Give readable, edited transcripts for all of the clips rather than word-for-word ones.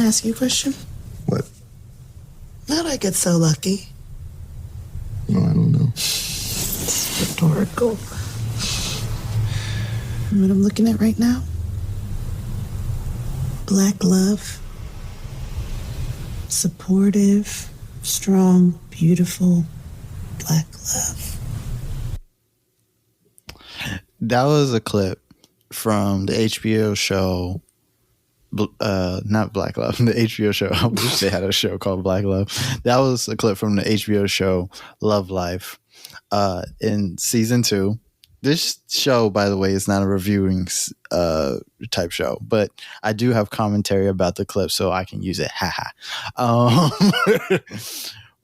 ask you a question? What? How'd I get so lucky? No, I don't know. It's rhetorical. What I'm looking at right now? Black love. Supportive, strong, beautiful black love. That was a clip from the HBO show, not Black Love, the HBO show. I wish they had a show called Black Love. That was a clip from the HBO show Love Life in season 2. This show, by the way, is not a reviewing type show, but I do have commentary about the clip, so I can use it.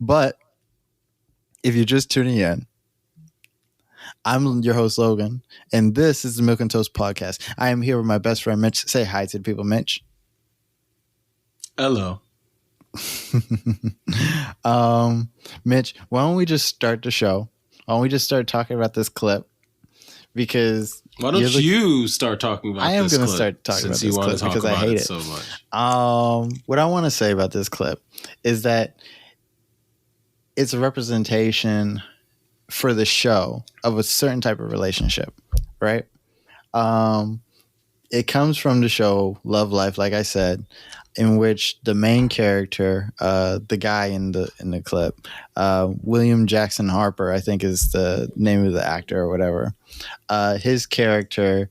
But if you're just tuning in, I'm your host, Logan, and this is the Milk and Toast podcast. I am here with my best friend, Mitch. Say hi to the people, Mitch. Hello. Mitch, why don't we just start the show? Why don't we just start talking about this clip? Because why don't you start talking about this clip? I am going to start talking about this clip because I hate it so much. What I want to say about this clip is that it's a representation for the show of a certain type of relationship, right? It comes from the show Love Life, like I said, in which the main character, the guy in the clip, William Jackson Harper, I think is the name of the actor or whatever. His character,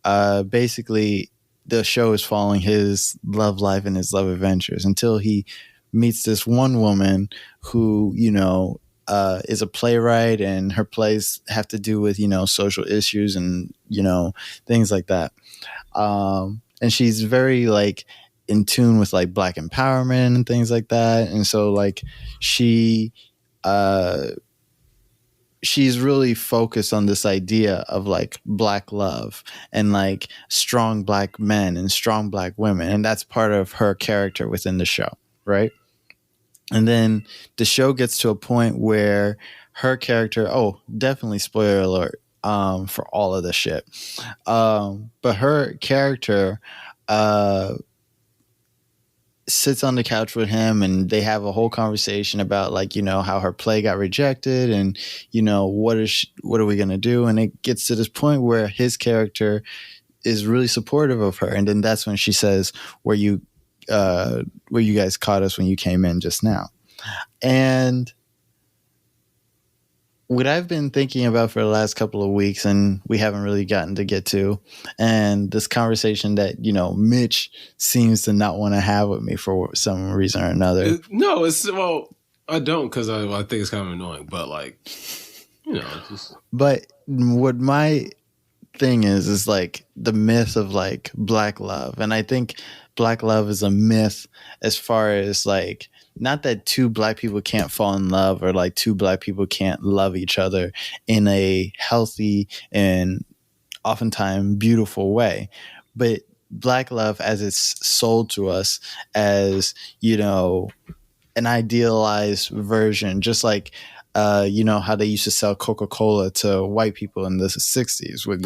basically, the show is following his love life and his love adventures until he meets this one woman who, is a playwright, and her plays have to do with, social issues and, things like that. And she's very in tune with Black empowerment and things like that. And so she's really focused on this idea of Black love and strong Black men and strong Black women. And that's part of her character within the show. Right. And then the show gets to a point where her character, definitely spoiler alert, for all of this shit. But her character, sits on the couch with him, and they have a whole conversation about how her play got rejected, and what are we gonna do? And it gets to this point where his character is really supportive of her, and then that's when she says, where you guys caught us when you came in just now. And what I've been thinking about for the last couple of weeks, and we haven't really gotten to get to, and this conversation that, Mitch seems to not want to have with me for some reason or another. I don't, because I think it's kind of annoying, but just. But what my thing is the myth of Black love. And I think Black love is a myth as far as not that two Black people can't fall in love, or two Black people can't love each other in a healthy and oftentimes beautiful way. But Black love, as it's sold to us as, an idealized version, just how they used to sell Coca-Cola to white people in the 60s with,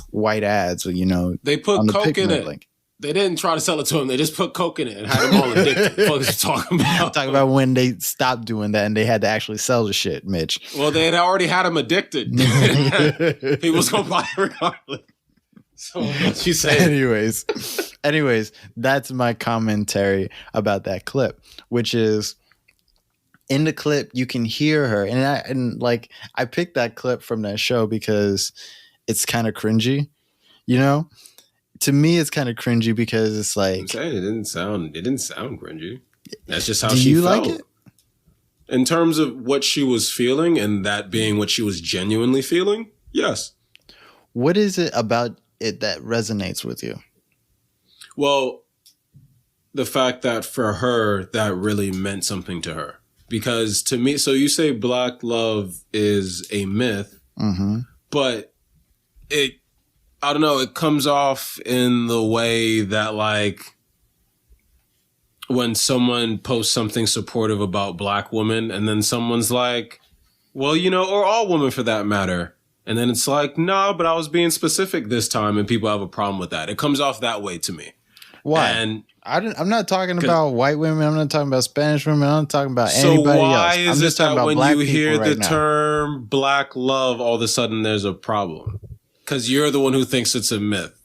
white ads with, they put Coke in it. Link. They didn't try to sell it to him. They just put Coke in it and had them all addicted. What are you talking about? Talking about when they stopped doing that and they had to actually sell the shit, Mitch. Well, they had already had him addicted. He was going to buy it regardless. So what you say? Anyways, that's my commentary about that clip, which is in the clip you can hear her, and I picked that clip from that show because it's kind of cringy, To me, it's kind of cringy because it's I'm saying it didn't sound cringy. That's just how do she you felt. Like it? In terms of what she was feeling, and that being what she was genuinely feeling, yes. What is it about it that resonates with you? Well, the fact that for her, that really meant something to her. Because to me, so you say Black love is a myth, but I don't know, it comes off in the way that when someone posts something supportive about Black women, and then someone's like, well, or all women for that matter. And then it's no, but I was being specific this time, and people have a problem with that. It comes off that way to me. Why? And I'm not talking about white women. I'm not talking about Spanish women. I'm not talking about So anybody why else. I'm is just it talking that about when black you people hear right the now. term black love, all of a sudden there's a problem? Because you're the one who thinks it's a myth.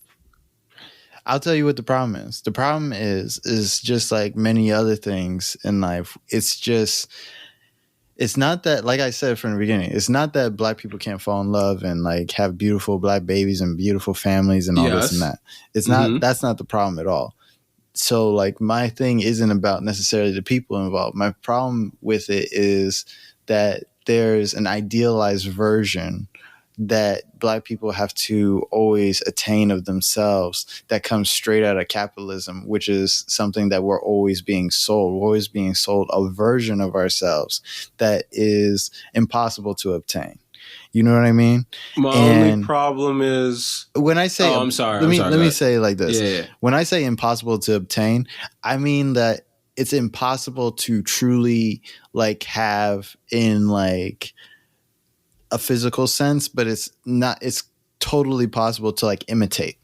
I'll tell you what the problem is. The problem is just like many other things in life. It's not that, like I said from the beginning, it's not that black people can't fall in love and like have beautiful black babies and beautiful families and all this and that. It's not, that's not the problem at all. So like my thing isn't about necessarily the people involved. My problem with it is that there's an idealized version that black people have to always attain of themselves that comes straight out of capitalism, which is something that we're always being sold. We're always being sold a version of ourselves that is impossible to obtain. You know what I mean? My only problem is when I say, I'm sorry. Let me say it like this. Yeah. When I say impossible to obtain, I mean that it's impossible to truly like have in like a physical sense, but it's totally possible to like imitate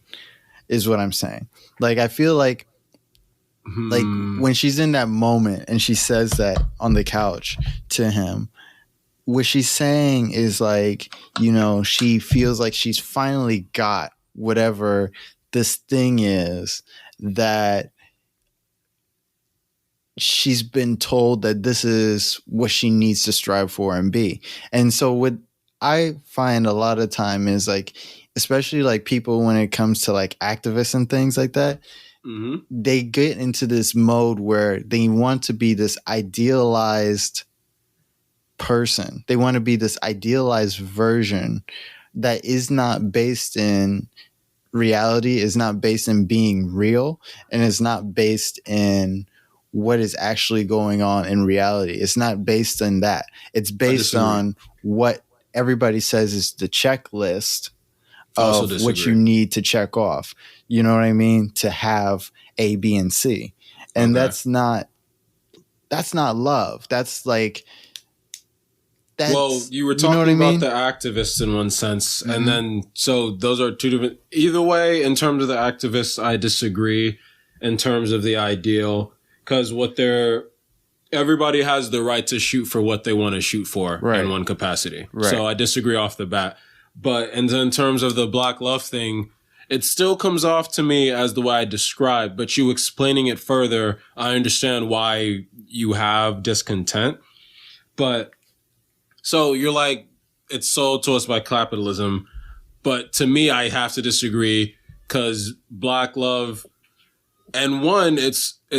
is what I'm saying. Like, I feel like when she's in that moment and she says that on the couch to him, what she's saying is like, you know, she feels like she's finally got whatever this thing is that she's been told that this is what she needs to strive for and be. And so what I find a lot of time is like, especially like people when it comes to like activists and things like that, they get into this mode where they want to be this idealized person. They want to be this idealized version that is not based in reality, is not based in being real, and is not based in what is actually going on in reality. It's not based on that. It's based on what everybody says is the checklist of what you need to check off. You know what I mean? To have A, B, and C. And that's not love. That's like, well, you were talking about the activists in one sense. And then, so those are two different, either way, in terms of the activists, I disagree in terms of the ideal, because everybody has the right to shoot for what they want to shoot for in one capacity. Right. So I disagree off the bat. But in terms of the black love thing, it still comes off to me as the way I described, but you explaining it further, I understand why you have discontent. But so you're like, it's sold to us by capitalism. But to me, I have to disagree, because black love, and one,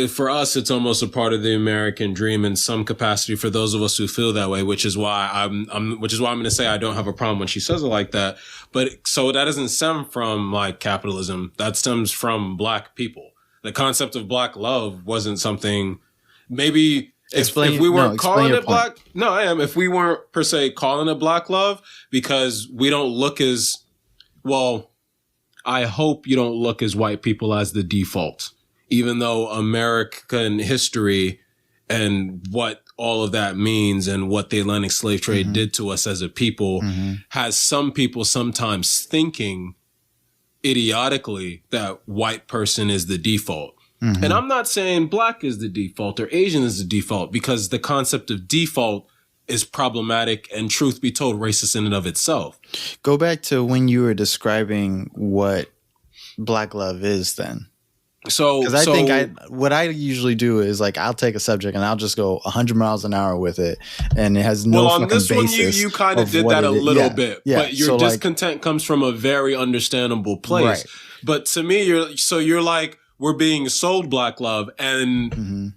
for us, it's almost a part of the American dream in some capacity for those of us who feel that way, which is why I'm going to say I don't have a problem when she says it like that. But so that doesn't stem from like capitalism. That stems from black people. The concept of black love wasn't something, maybe if we weren't calling it black. No, I am. If we weren't per se calling it black love, because we don't look as, well, I hope you don't look as white people as the default. Even though American history and what all of that means and what the Atlantic slave trade did to us as a people has some people sometimes thinking idiotically that white person is the default. And I'm not saying black is the default or Asian is the default, because the concept of default is problematic and, truth be told, racist in and of itself. Go back to when you were describing what black love is then. So, because I think what I usually do is like, I'll take a subject and I'll just go 100 miles an hour with it, and it has no fucking basis. Well, on this one, you kind of did that a little bit, but your discontent comes from a very understandable place. Right. But to me, you're like, we're being sold black love, and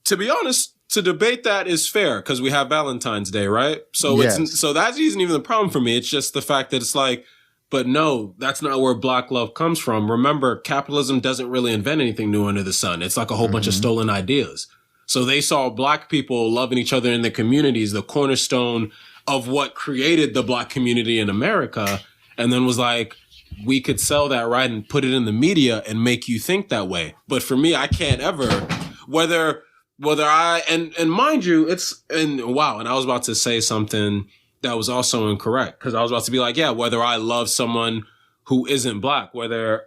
to be honest, to debate that is fair because we have Valentine's Day, right? So so that isn't even the problem for me. It's just the fact that it's like, but no, that's not where black love comes from. Remember, capitalism doesn't really invent anything new under the sun. It's like a whole bunch of stolen ideas. So they saw black people loving each other in their communities, the cornerstone of what created the black community in America, and then was like, we could sell that right and put it in the media and make you think that way. But for me, I can't ever, whether I, and mind you, and I was about to say something that was also incorrect, because I was about to be like, yeah, whether I love someone who isn't black, whether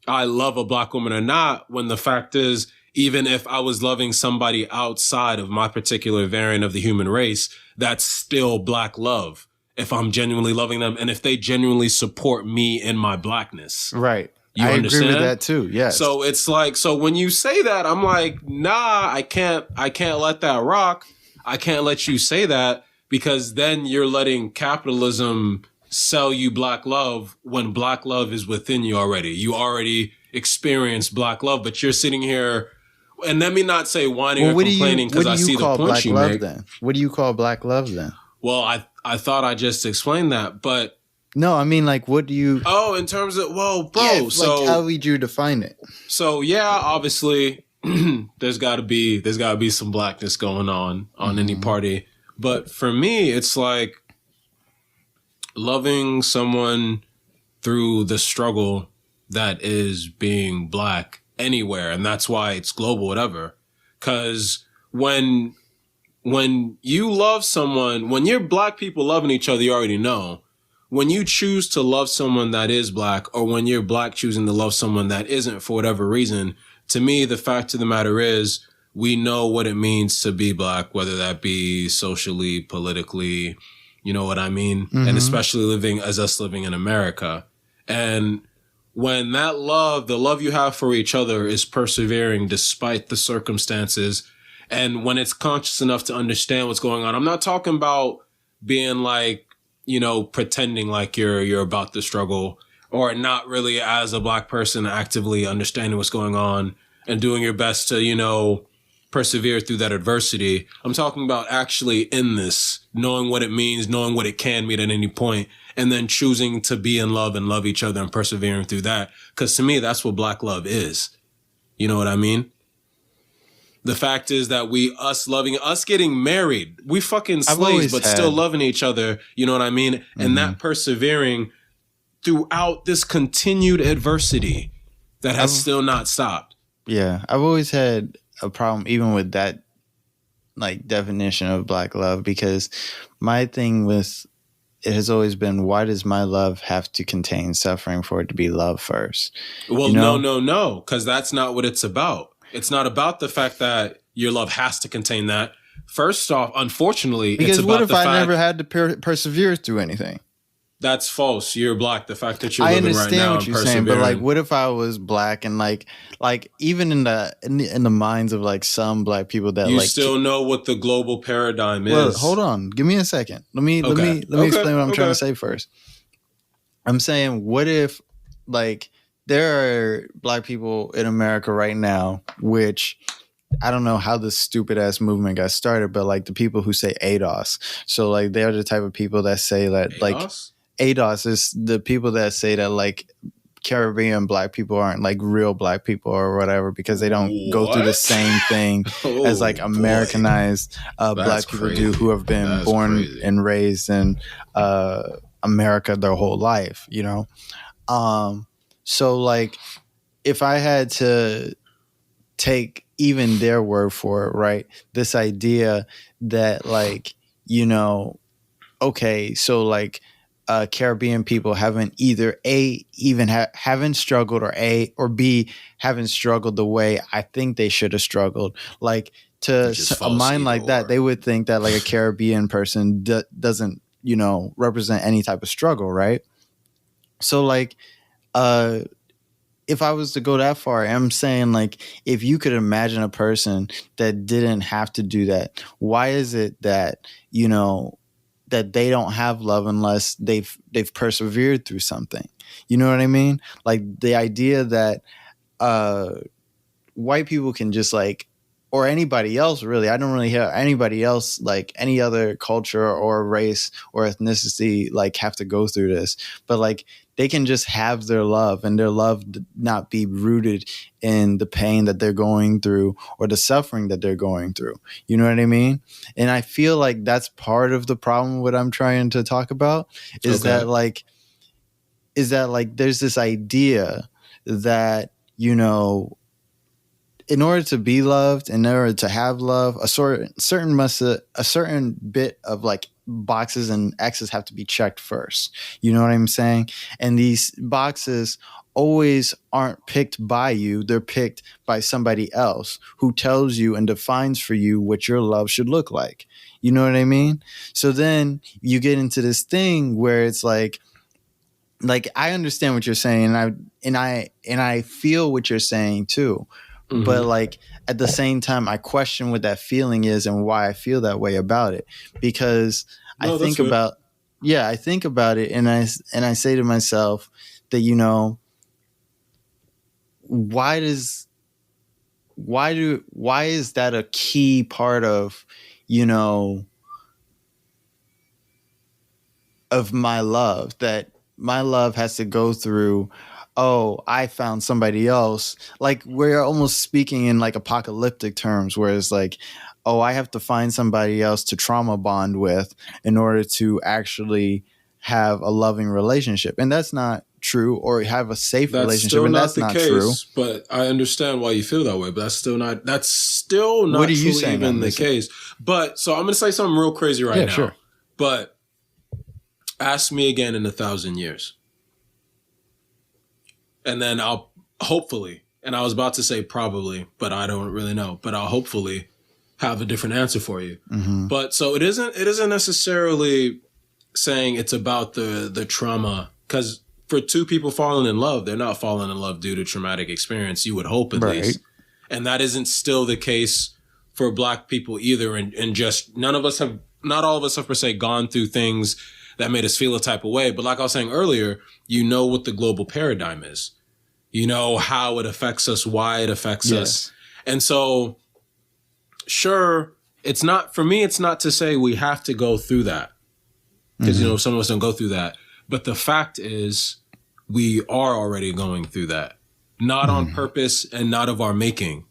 I love a black woman or not, when the fact is, even if I was loving somebody outside of my particular variant of the human race, that's still black love. If I'm genuinely loving them and if they genuinely support me in my blackness. Right. You I understand? agree with that too. Yes. So it's like, so when you say that, I'm like, nah, I can't let that rock. I can't let you say that, because then you're letting capitalism sell you black love when black love is within you already. You already experienced black love, but you're sitting here, and let me not say whining or complaining, because I see the point you make. Then what do you call black love then? Well, I thought I just explained that, but no, I mean, like, what do you? Oh, in terms of, well, bro, yeah, so like, how would you define it? So yeah, obviously, there's got to be some blackness going on any party, but for me, it's like loving someone through the struggle that is being black anywhere, and that's why it's global, whatever. Because when you love someone, when you're black people loving each other, you already know. When you choose to love someone that is black, or when you're black choosing to love someone that isn't for whatever reason, to me, the fact of the matter is, we know what it means to be black, whether that be socially, politically, you know what I mean? Mm-hmm. And especially living in America. And when that love, the love you have for each other, is persevering despite the circumstances, and when it's conscious enough to understand what's going on, I'm not talking about being like, you know, pretending like you're about the struggle, or not really as a black person actively understanding what's going on and doing your best to, you know, persevere through that adversity. I'm talking about actually in this, knowing what it means, knowing what it can mean at any point, and then choosing to be in love and love each other and persevering through that. Because to me, that's what black love is. You know what I mean? The fact is that us getting married, we fucking slaves, but still loving each other. You know what I mean? And that persevering throughout this continued adversity that has still not stopped. Yeah. I've always had a problem even with that, like, definition of black love, because my thing with it has always been, why does my love have to contain suffering for it to be love first? Well, you know? No, because that's not what it's about. It's not about the fact that your love has to contain that. First off, unfortunately, because it's about what if the fact I never had to persevere through anything? That's false. You're black. The fact that you're I living right now, understand what you're saying, but like, what if I was black and like even in the minds of like some black people that you like still know what the global paradigm is. Well, hold on, give me a second. Let me explain what I'm trying to say first. I'm saying, what if like there are black people in America right now, which I don't know how this stupid ass movement got started, but like the people who say ADOS. So like they're the type of people that say that ADOS? Like ADOS is the people that say that like Caribbean black people aren't like real black people or whatever, because they don't go through the same thing as like Americanized black people do, who have been born and raised in America their whole life, you know? So like if I had to take even their word for it, right? This idea that like, you know, okay, so like Caribbean people haven't either haven't struggled, or B, haven't struggled the way I think they should have struggled. Like to a mind like that, they would think that like a Caribbean person doesn't, you know, represent any type of struggle, right? So like, if I was to go that far, I'm saying like, if you could imagine a person that didn't have to do that, why is it that, you know, that they don't have love unless they've persevered through something? You know what I mean? Like the idea that white people can just like, or anybody else really, I don't really hear anybody else, like any other culture or race or ethnicity, like have to go through this, but like they can just have their love, and their love not be rooted in the pain that they're going through or the suffering that they're going through. You know what I mean? And I feel like that's part of the problem. What I'm trying to talk about is that like there's this idea that, you know, in order to be loved, in order to have love, a certain bit of like boxes and X's have to be checked first. You know what I'm saying? And these boxes always aren't picked by you. They're picked by somebody else who tells you and defines for you what your love should look like. You know what I mean? So then you get into this thing where it's like I understand what you're saying, and I feel what you're saying too. Mm-hmm. But like at the same time, I question what that feeling is and why I feel that way about it. Because I think about it, and I say to myself that, you know, why is that a key part of, you know, of my love, that my love has to go through, oh, I found somebody else. Like we're almost speaking in like apocalyptic terms, where it's like, oh, I have to find somebody else to trauma bond with in order to actually have a loving relationship. And that's not true, or have a safe relationship. And that's not true. But I understand why you feel that way, but that's still not what are you saying even the case. But so I'm going to say something real crazy right now. Sure. But ask me again in 1,000 years. And then I'll hopefully, and I was about to say probably, but I don't really know, but I'll hopefully have a different answer for you. Mm-hmm. But so it isn't necessarily saying it's about the trauma, because for two people falling in love, they're not falling in love due to traumatic experience, you would hope at least. And that isn't still the case for Black people either. And just not all of us have per se gone through things that made us feel a type of way. But like I was saying earlier, you know what the global paradigm is. You know how it affects us, why it affects us. And so, sure, it's not to say we have to go through that. Because, you know, some of us don't go through that. But the fact is, we are already going through that. Not on purpose and not of our making.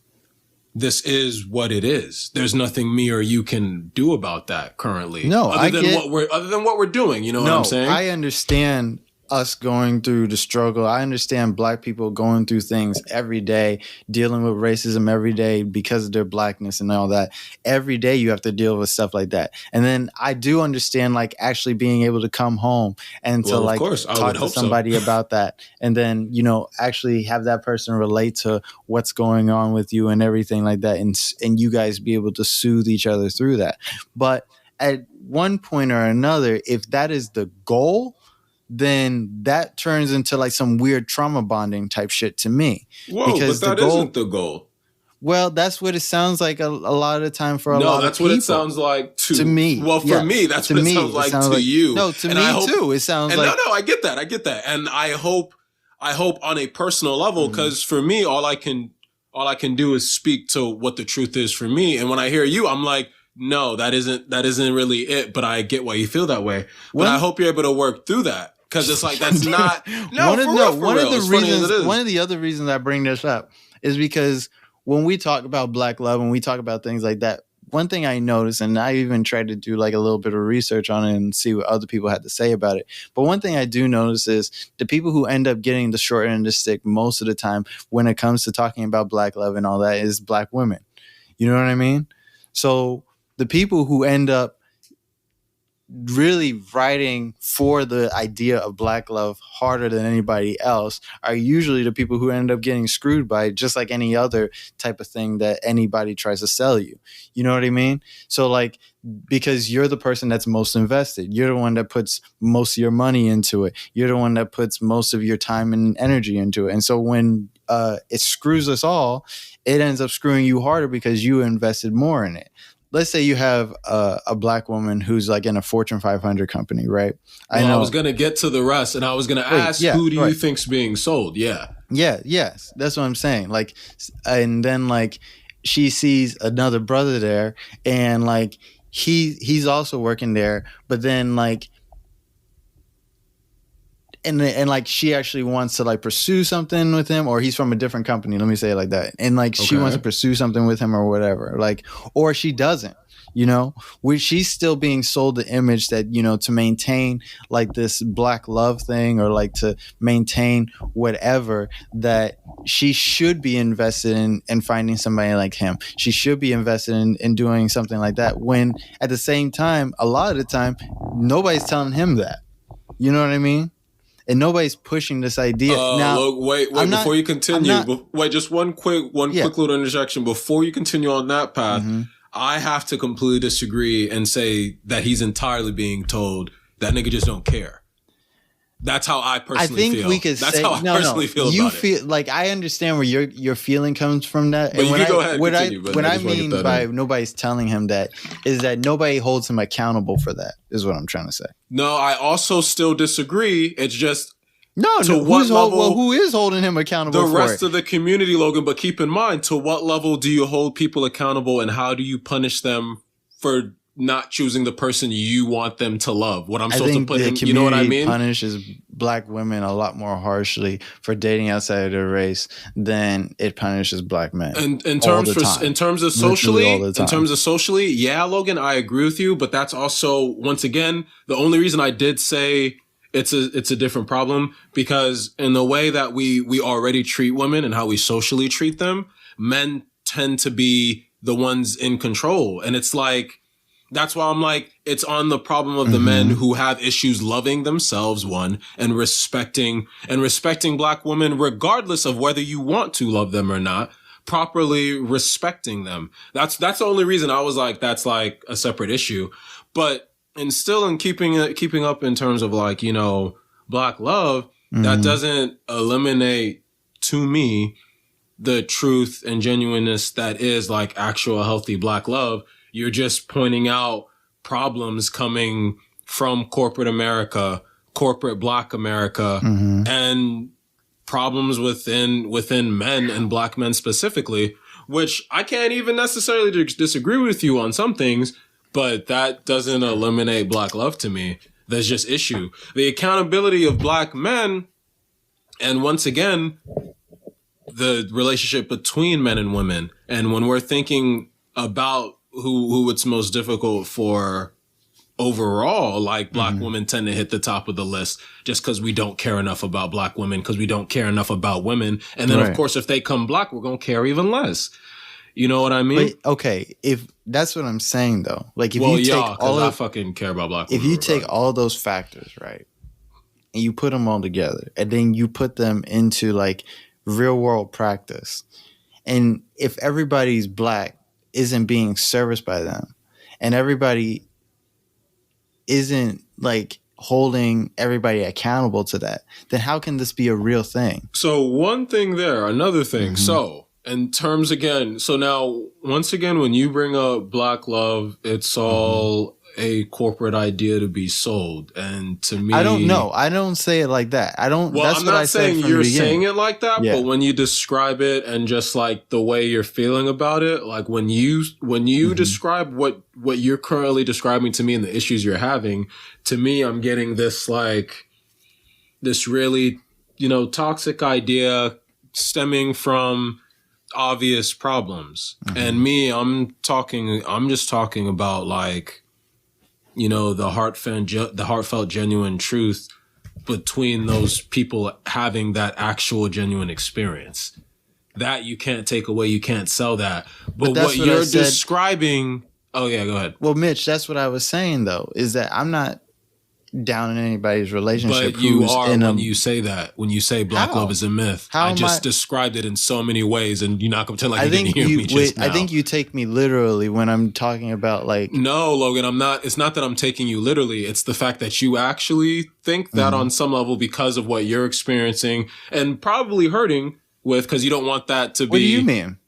This is what it is. There's nothing me or you can do about that currently. No, other than what we're doing. You know what I'm saying? I understand us going through the struggle. I understand Black people going through things every day, dealing with racism every day because of their Blackness and all that. Every day you have to deal with stuff like that. And then I do understand like actually being able to come home and to like talk to somebody about that. And then, you know, actually have that person relate to what's going on with you and everything like that. And you guys be able to soothe each other through that. But at one point or another, if that is the goal, then that turns into like some weird trauma bonding type shit to me. Whoa, because but that isn't the goal. Well, that's what it sounds like a lot of the time for a lot of people. No, that's what it sounds like to me. Well, for me, that's what it sounds like to you. No, to me too. It sounds like I get that. And I hope on a personal level, because for me, all I can do is speak to what the truth is for me. And when I hear you, I'm like, no, that isn't really it. But I get why you feel that way. But I hope you're able to work through that. Because it's like, that's not, one of the other reasons I bring this up is because when we talk about Black love and we talk about things like that, one thing I noticed, and I even tried to do like a little bit of research on it and see what other people had to say about it. But one thing I do notice is the people who end up getting the short end of the stick most of the time when it comes to talking about Black love and all that is Black women. You know what I mean? So the people who end up really writing for the idea of Black love harder than anybody else are usually the people who end up getting screwed by it, just like any other type of thing that anybody tries to sell you. You know what I mean? So like, because you're the person that's most invested. You're the one that puts most of your money into it. You're the one that puts most of your time and energy into it. And so when it screws us all, it ends up screwing you harder because you invested more in it. Let's say you have a Black woman who's like in a Fortune 500 company, right? I was going to get to the rest, and I was going to ask, who do you think's being sold? Yes, that's what I'm saying. Like, and then like she sees another brother there, and like he's also working there, but then like. And like she actually wants to like pursue something with him, or he's from a different company. Let me say it like that. And like she wants to pursue something with him or whatever. Like, or she doesn't, you know, she's still being sold the image that, you know, to maintain like this Black love thing or like to maintain whatever, that she should be invested in finding somebody like him. She should be invested in doing something like that, when at the same time, a lot of the time, nobody's telling him that. You know what I mean? and nobody's pushing this idea. Now, look, wait, before you continue, wait, just one quick little interjection before you continue on that path. I have to completely disagree and say that he's entirely being told that nigga just don't care. That's how I personally feel. We could That's say, how I personally feel you about feel it. like I understand where your feeling comes from that. But and you can go ahead and continue. What I mean by nobody's telling him that is that nobody holds him accountable for that, is what I'm trying to say. No, I also still disagree. It's just who is holding him accountable for it? The rest of the community, Logan. But keep in mind, to what level do you hold people accountable, and how do you punish them for not choosing the person you want them to love? What I'm supposed to put in, you know what I mean? Punishes black women a lot more harshly for dating outside of their race than it punishes black men. And in terms of socially, yeah, Logan, I agree with you. But that's also, once again, the only reason I did say it's a different problem, because in the way that we already treat women and how we socially treat them, men tend to be the ones in control. And it's like, that's why I'm like, it's on the problem of the men who have issues loving themselves, one, and respecting black women, regardless of whether you want to love them or not, properly respecting them. That's the only reason I was like, that's like a separate issue. But and still in keeping up in terms of like, you know, black love, that doesn't eliminate to me the truth and genuineness that is like actual healthy black love. You're just pointing out problems coming from corporate America, corporate black America, and problems within men and black men specifically, which I can't even necessarily disagree with you on some things, but that doesn't eliminate black love to me. There's just issue. The accountability of black men, and once again, the relationship between men and women. And when we're thinking about who it's most difficult for overall, like black women tend to hit the top of the list just because we don't care enough about black women, because we don't care enough about women. And then, of course, if they come black, we're going to care even less. You know what I mean? But, okay, if that's what I'm saying, though. Like, if I fucking care about black women. If you take all those factors, right, and you put them all together, and then you put them into, like, real-world practice, and if everybody's black isn't being serviced by them, and everybody isn't, like, holding everybody accountable to that, then how can this be a real thing? So one thing there, another thing. So in terms again, so now once again, when you bring up black love, it's all a corporate idea to be sold. And to me, I don't know. I don't say it like that. I don't. Well, that's I'm what not I saying said you're saying it like that, Yeah. but when you describe it and just like the way you're feeling about it, like when you describe what you're currently describing to me and the issues you're having, to me, I'm getting this like this really, you know, toxic idea stemming from obvious problems. And me, I'm just talking about like, you know, the heartfelt genuine truth between those people having that actual genuine experience. That you can't take away, you can't sell that. But what you're describing, oh yeah, go ahead. Well, Mitch, that's what I was saying though, is that I'm not down in anybody's relationship. But you are when you say that. When you say black love is a myth. How I just described it in so many ways, and you're not going to pretend like you didn't hear me just now. I think you take me literally when I'm talking about like... No, Logan, I'm not. It's not that I'm taking you literally. It's the fact that you actually think that on some level because of what you're experiencing and probably hurting with, because you don't want that to be... What do you mean?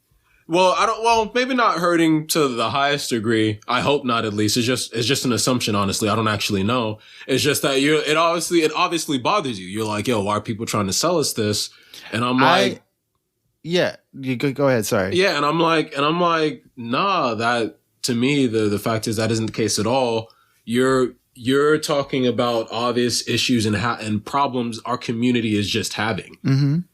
Well, maybe not hurting to the highest degree. I hope not, at least. It's just an assumption, honestly. I don't actually know. It's just that it obviously bothers you. You're like, yo, why are people trying to sell us this? And I'm like, yeah, you go ahead. Sorry. Yeah. And I'm like, nah, that to me, the fact is that isn't the case at all. You're talking about obvious issues and problems our community is just having.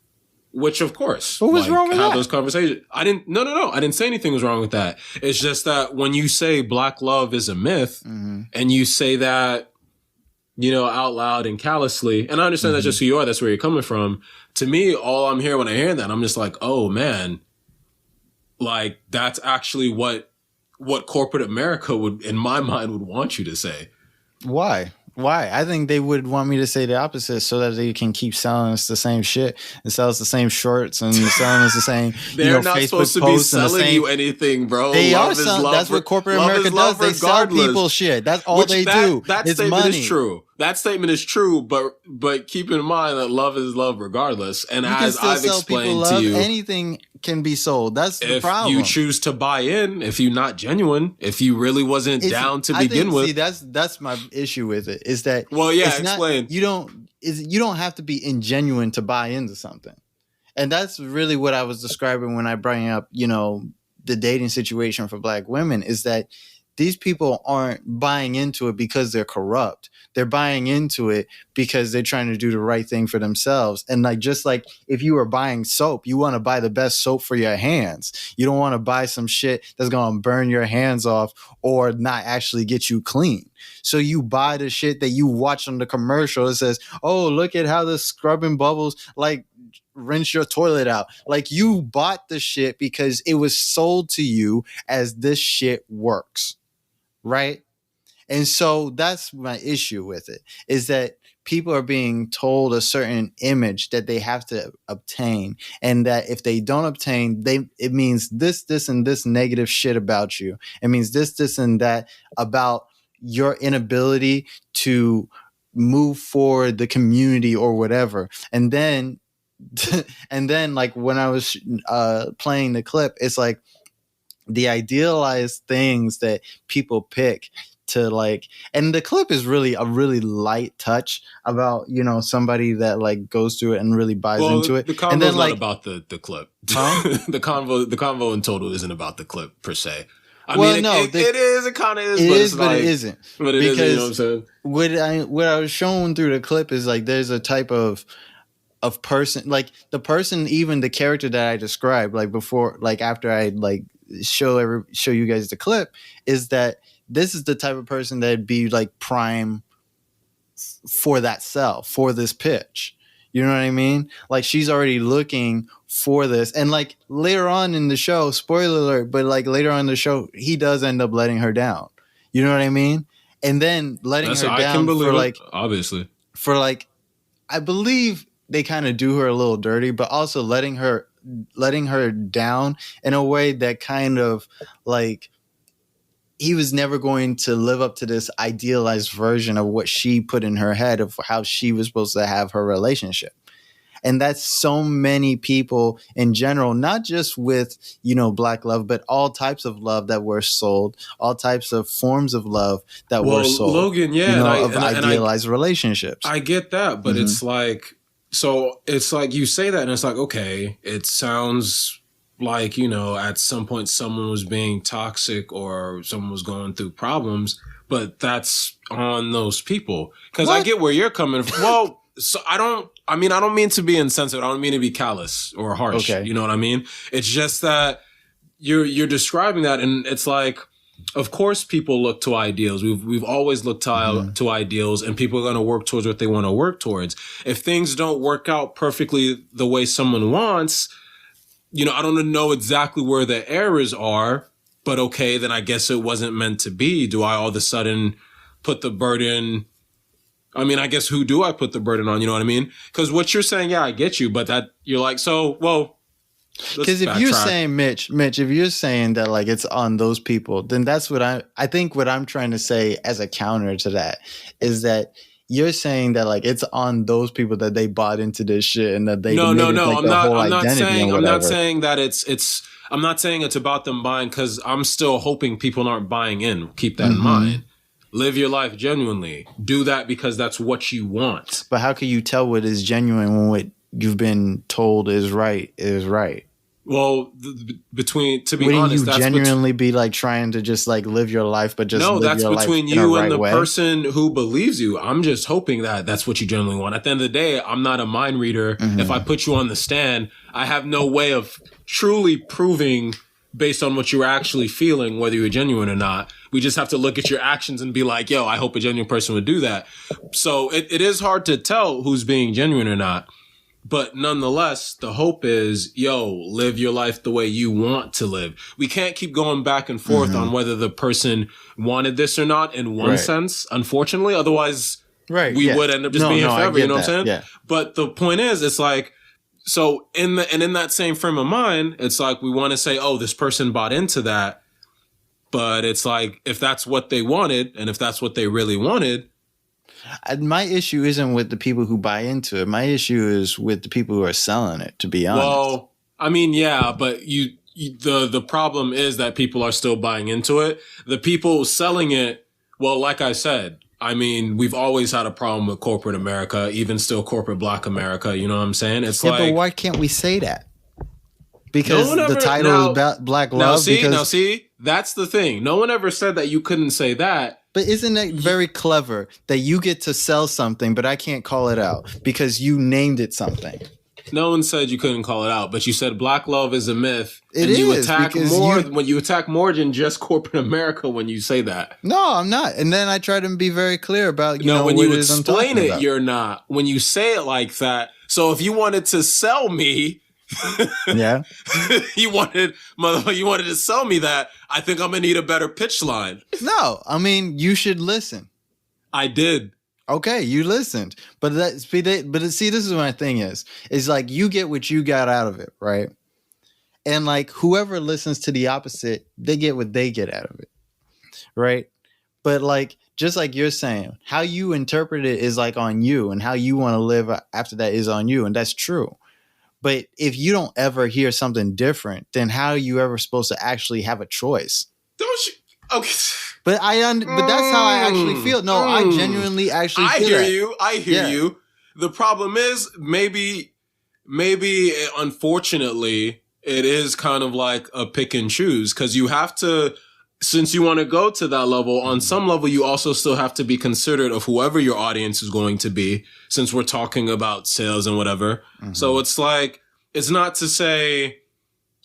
Which, of course, what was wrong with that? Those conversations. I didn't say anything was wrong with that. It's just that when you say black love is a myth and you say that, you know, out loud and callously, and I understand that's just who you are. That's where you're coming from. To me, all I'm hearing when I hear that, I'm just like, oh man, like that's actually what corporate America would, in my mind, would want you to say. Why? Why? I think they would want me to say the opposite so that they can keep selling us the same shit and sell us the same shorts and selling us the same. They're not Facebook supposed to be posts and the selling same. you anything, bro. They Love are is selling. love That's re- what corporate love America is love does. They sell regardless. people shit. That's all Which they that, do. That it's statement money. is true. That statement is true, but keep in mind that love is love regardless. And You can as still I've sell people explained love. to you, Anything can be sold. That's the if problem. you choose to buy in, if you're not genuine, if you really wasn't down to begin with. See, that's my issue with it. Is that Well, explain. You don't have to be ingenuine to buy into something. And that's really what I was describing when I bring up, the dating situation for Black women, is that these people aren't buying into it because they're corrupt. They're buying into it because they're trying to do the right thing for themselves. And just like if you were buying soap, you want to buy the best soap for your hands. You don't want to buy some shit that's going to burn your hands off or not actually get you clean. So you buy the shit that you watch on the commercial. It says, oh, look at how the scrubbing bubbles rinse your toilet out. You bought the shit because it was sold to you as this shit works. Right? And so that's my issue with it, is that people are being told a certain image that they have to obtain. And that if they don't obtain, it means this, and this negative shit about you. It means this, and that about your inability to move forward the community or whatever. And then when I was playing the clip, it's like the idealized things that people pick to and the clip is really a really light touch about somebody that goes through it and really buys into it. The convo's and then not about the clip. Huh? the convo in total isn't about the clip per se. I mean, it is. It kind of is. It but is, it's but it isn't. But it because isn't. You know what I'm saying? What I was shown through the clip is there's a type of person, the person, even the character that I described, before, after I show you guys the clip, is that this is the type of person that'd be prime for that sell, for this pitch. You know what I mean? She's already looking for this. And later on in the show, spoiler alert, but later on in the show, he does end up letting her down. You know what I mean? And then letting her down, I can believe it, obviously. For I believe they kind of do her a little dirty, but also letting her down in a way that kind of he was never going to live up to this idealized version of what she put in her head of how she was supposed to have her relationship. And that's so many people in general, not just with, Black love, but all types of love that were sold, all types of forms of love that were sold. Logan, yeah. Of idealized relationships. I get that, but it's it's you say that and it's okay, it sounds at some point someone was being toxic or someone was going through problems, but that's on those people. Because I get where you're coming from. Well, so I don't mean to be insensitive. I don't mean to be callous or harsh. Okay. You know what I mean? It's just that you're describing that, and it's of course people look to ideals. We've always looked to ideals, and people are going to work towards what they want to work towards. If things don't work out perfectly the way someone wants, I don't know exactly where the errors are, but okay, then I guess it wasn't meant to be. Do I all of a sudden put the burden? I guess who do I put the burden on? You know what I mean? Because what you're saying, yeah, I get you, but that you're because if you're saying, Mitch, if you're saying that it's on those people, then that's what I think what I'm trying to say as a counter to that is that you're saying that it's on those people that they bought into this shit and that they no. I'm not saying that I'm not saying it's about them buying, because I'm still hoping people aren't buying in. Keep that in mind. Live your life genuinely. Do that because that's what you want. But how can you tell what is genuine when what you've been told is right is right? Well, to be honest, wouldn't you genuinely be trying to just live your life, but just no, live that's your between life you in a and the way? person who believes you. I'm just hoping that that's what you genuinely want. At the end of the day, I'm not a mind reader. If I put you on the stand, I have no way of truly proving based on what you're actually feeling whether you're genuine or not. We just have to look at your actions and be yo, I hope a genuine person would do that. So it is hard to tell who's being genuine or not. But nonetheless, the hope is, live your life the way you want to live. We can't keep going back and forth on whether the person wanted this or not in one sense, unfortunately. Otherwise, Right. we would end up just being here forever. You know what I'm saying? Yeah. But the point is, it's like, so in that same frame of mind, it's like we want to say, oh, this person bought into that. But it's like, if that's what they wanted and if that's what they really wanted. My issue isn't with the people who buy into it. My issue is with the people who are selling it, to be honest. Well, I mean, yeah, but the problem is that people are still buying into it. The people selling it, well, like I said, I mean, we've always had a problem with corporate America, even still corporate Black America. You know what I'm saying? It's like, but why can't we say that? Because the title is Black Love. Now see, that's the thing. No one ever said that you couldn't say that. But isn't it very clever that you get to sell something, but I can't call it out because you named it something? No one said you couldn't call it out, but you said Black love is a myth. It and you is, attack more when you attack more than just corporate America when you say that. No, I'm not. And then I try to be very clear about when you explain it, you're not. When you say it like that. So if you wanted to sell me, yeah, you wanted to sell me that, I think I'm gonna need a better pitch line. No, I mean you should listen. I did. Okay, you listened, but see, this is what my thing is like you get what you got out of it, right? And like whoever listens to the opposite, they get what they get out of it, right? But like just like you're saying, how you interpret it is like on you, and how you want to live after that is on you, and that's true. But if you don't ever hear something different, then how are you ever supposed to actually have a choice? Don't you? Okay. But but that's how I actually feel. No, I genuinely actually feel that. I hear you. The problem is maybe unfortunately it is kind of like a pick and choose, because you have to, since you want to go to that level, on some level you also still have to be considerate of whoever your audience is going to be, since we're talking about sales and whatever. Mm-hmm. So it's like, it's not to say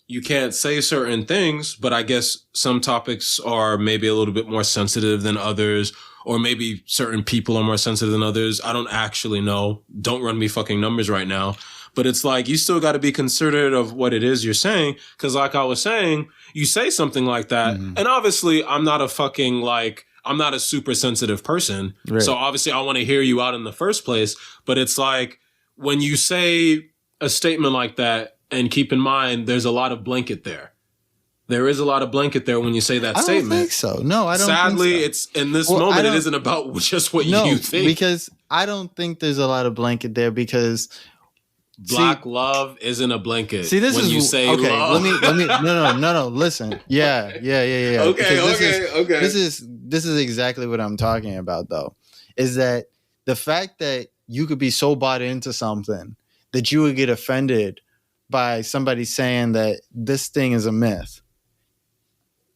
you can't say certain things, but I guess some topics are maybe a little bit more sensitive than others, or maybe certain people are more sensitive than others. I don't actually know. Don't run me fucking numbers right now. But it's like, you still got to be considerate of what it is you're saying. Because like I was saying, you say something like that. Mm-hmm. And obviously, I'm not a super sensitive person. Right. So obviously, I want to hear you out in the first place. But it's like, when you say a statement like that, and keep in mind, there's a lot of blanket there. There is a lot of blanket there when you say that statement. I don't think so. No, I don't Sadly, think so. It's in this moment, it isn't about just what you think. Because I don't think there's a lot of blanket there, because Black love isn't a blanket. See, this when is you say okay. love. Let me. No. Listen. Yeah. Okay. This is exactly what I'm talking about, though. Is that the fact that you could be so bought into something that you would get offended by somebody saying that this thing is a myth.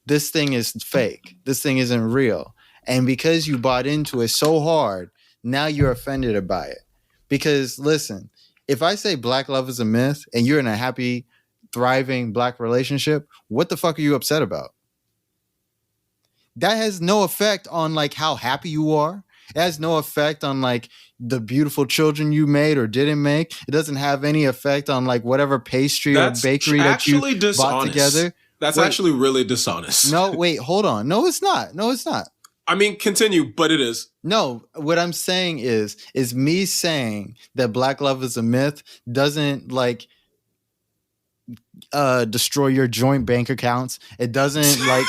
This thing is fake. This thing isn't real. And because you bought into it so hard, now you're offended by it. Because listen, if I say Black love is a myth and you're in a happy, thriving Black relationship, what the fuck are you upset about? That has no effect on like how happy you are. It has no effect on like the beautiful children you made or didn't make. It doesn't have any effect on like whatever pastry or bakery that you bought together. That's actually really dishonest. No, wait, hold on. No, it's not. I mean, continue, but it is. No, what I'm saying is me saying that Black love is a myth doesn't like destroy your joint bank accounts. It doesn't like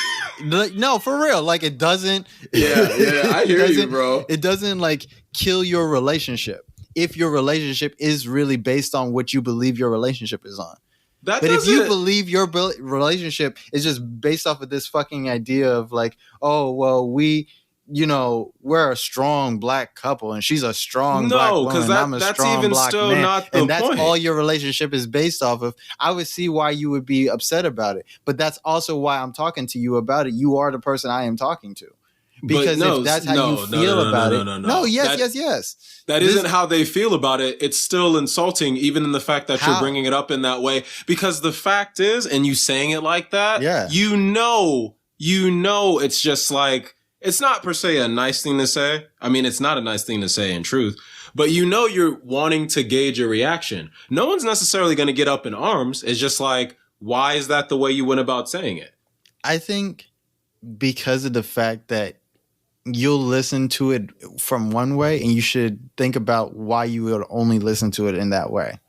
no, for real. Like it doesn't. Yeah, I hear you, bro. It doesn't like kill your relationship if your relationship is really based on what you believe your relationship is on. But if you believe your relationship is just based off of this fucking idea of like, oh well, we're a strong Black couple and she's a strong Black woman and I'm a strong Black man, not the and that's point. all your relationship is based off of, I would see why you would be upset about it. But that's also why I'm talking to you about it. You are the person I am talking to. Because if that's how you feel about it. No, yes. That isn't how they feel about it. It's still insulting, even in the fact that you're bringing it up in that way. Because the fact is, and you saying it like that, you know, it's just like, it's not per se a nice thing to say. I mean, it's not a nice thing to say in truth. But you know you're wanting to gauge a reaction. No one's necessarily going to get up in arms. It's just like, why is that the way you went about saying it? I think because of the fact that you'll listen to it from one way, and you should think about why you would only listen to it in that way.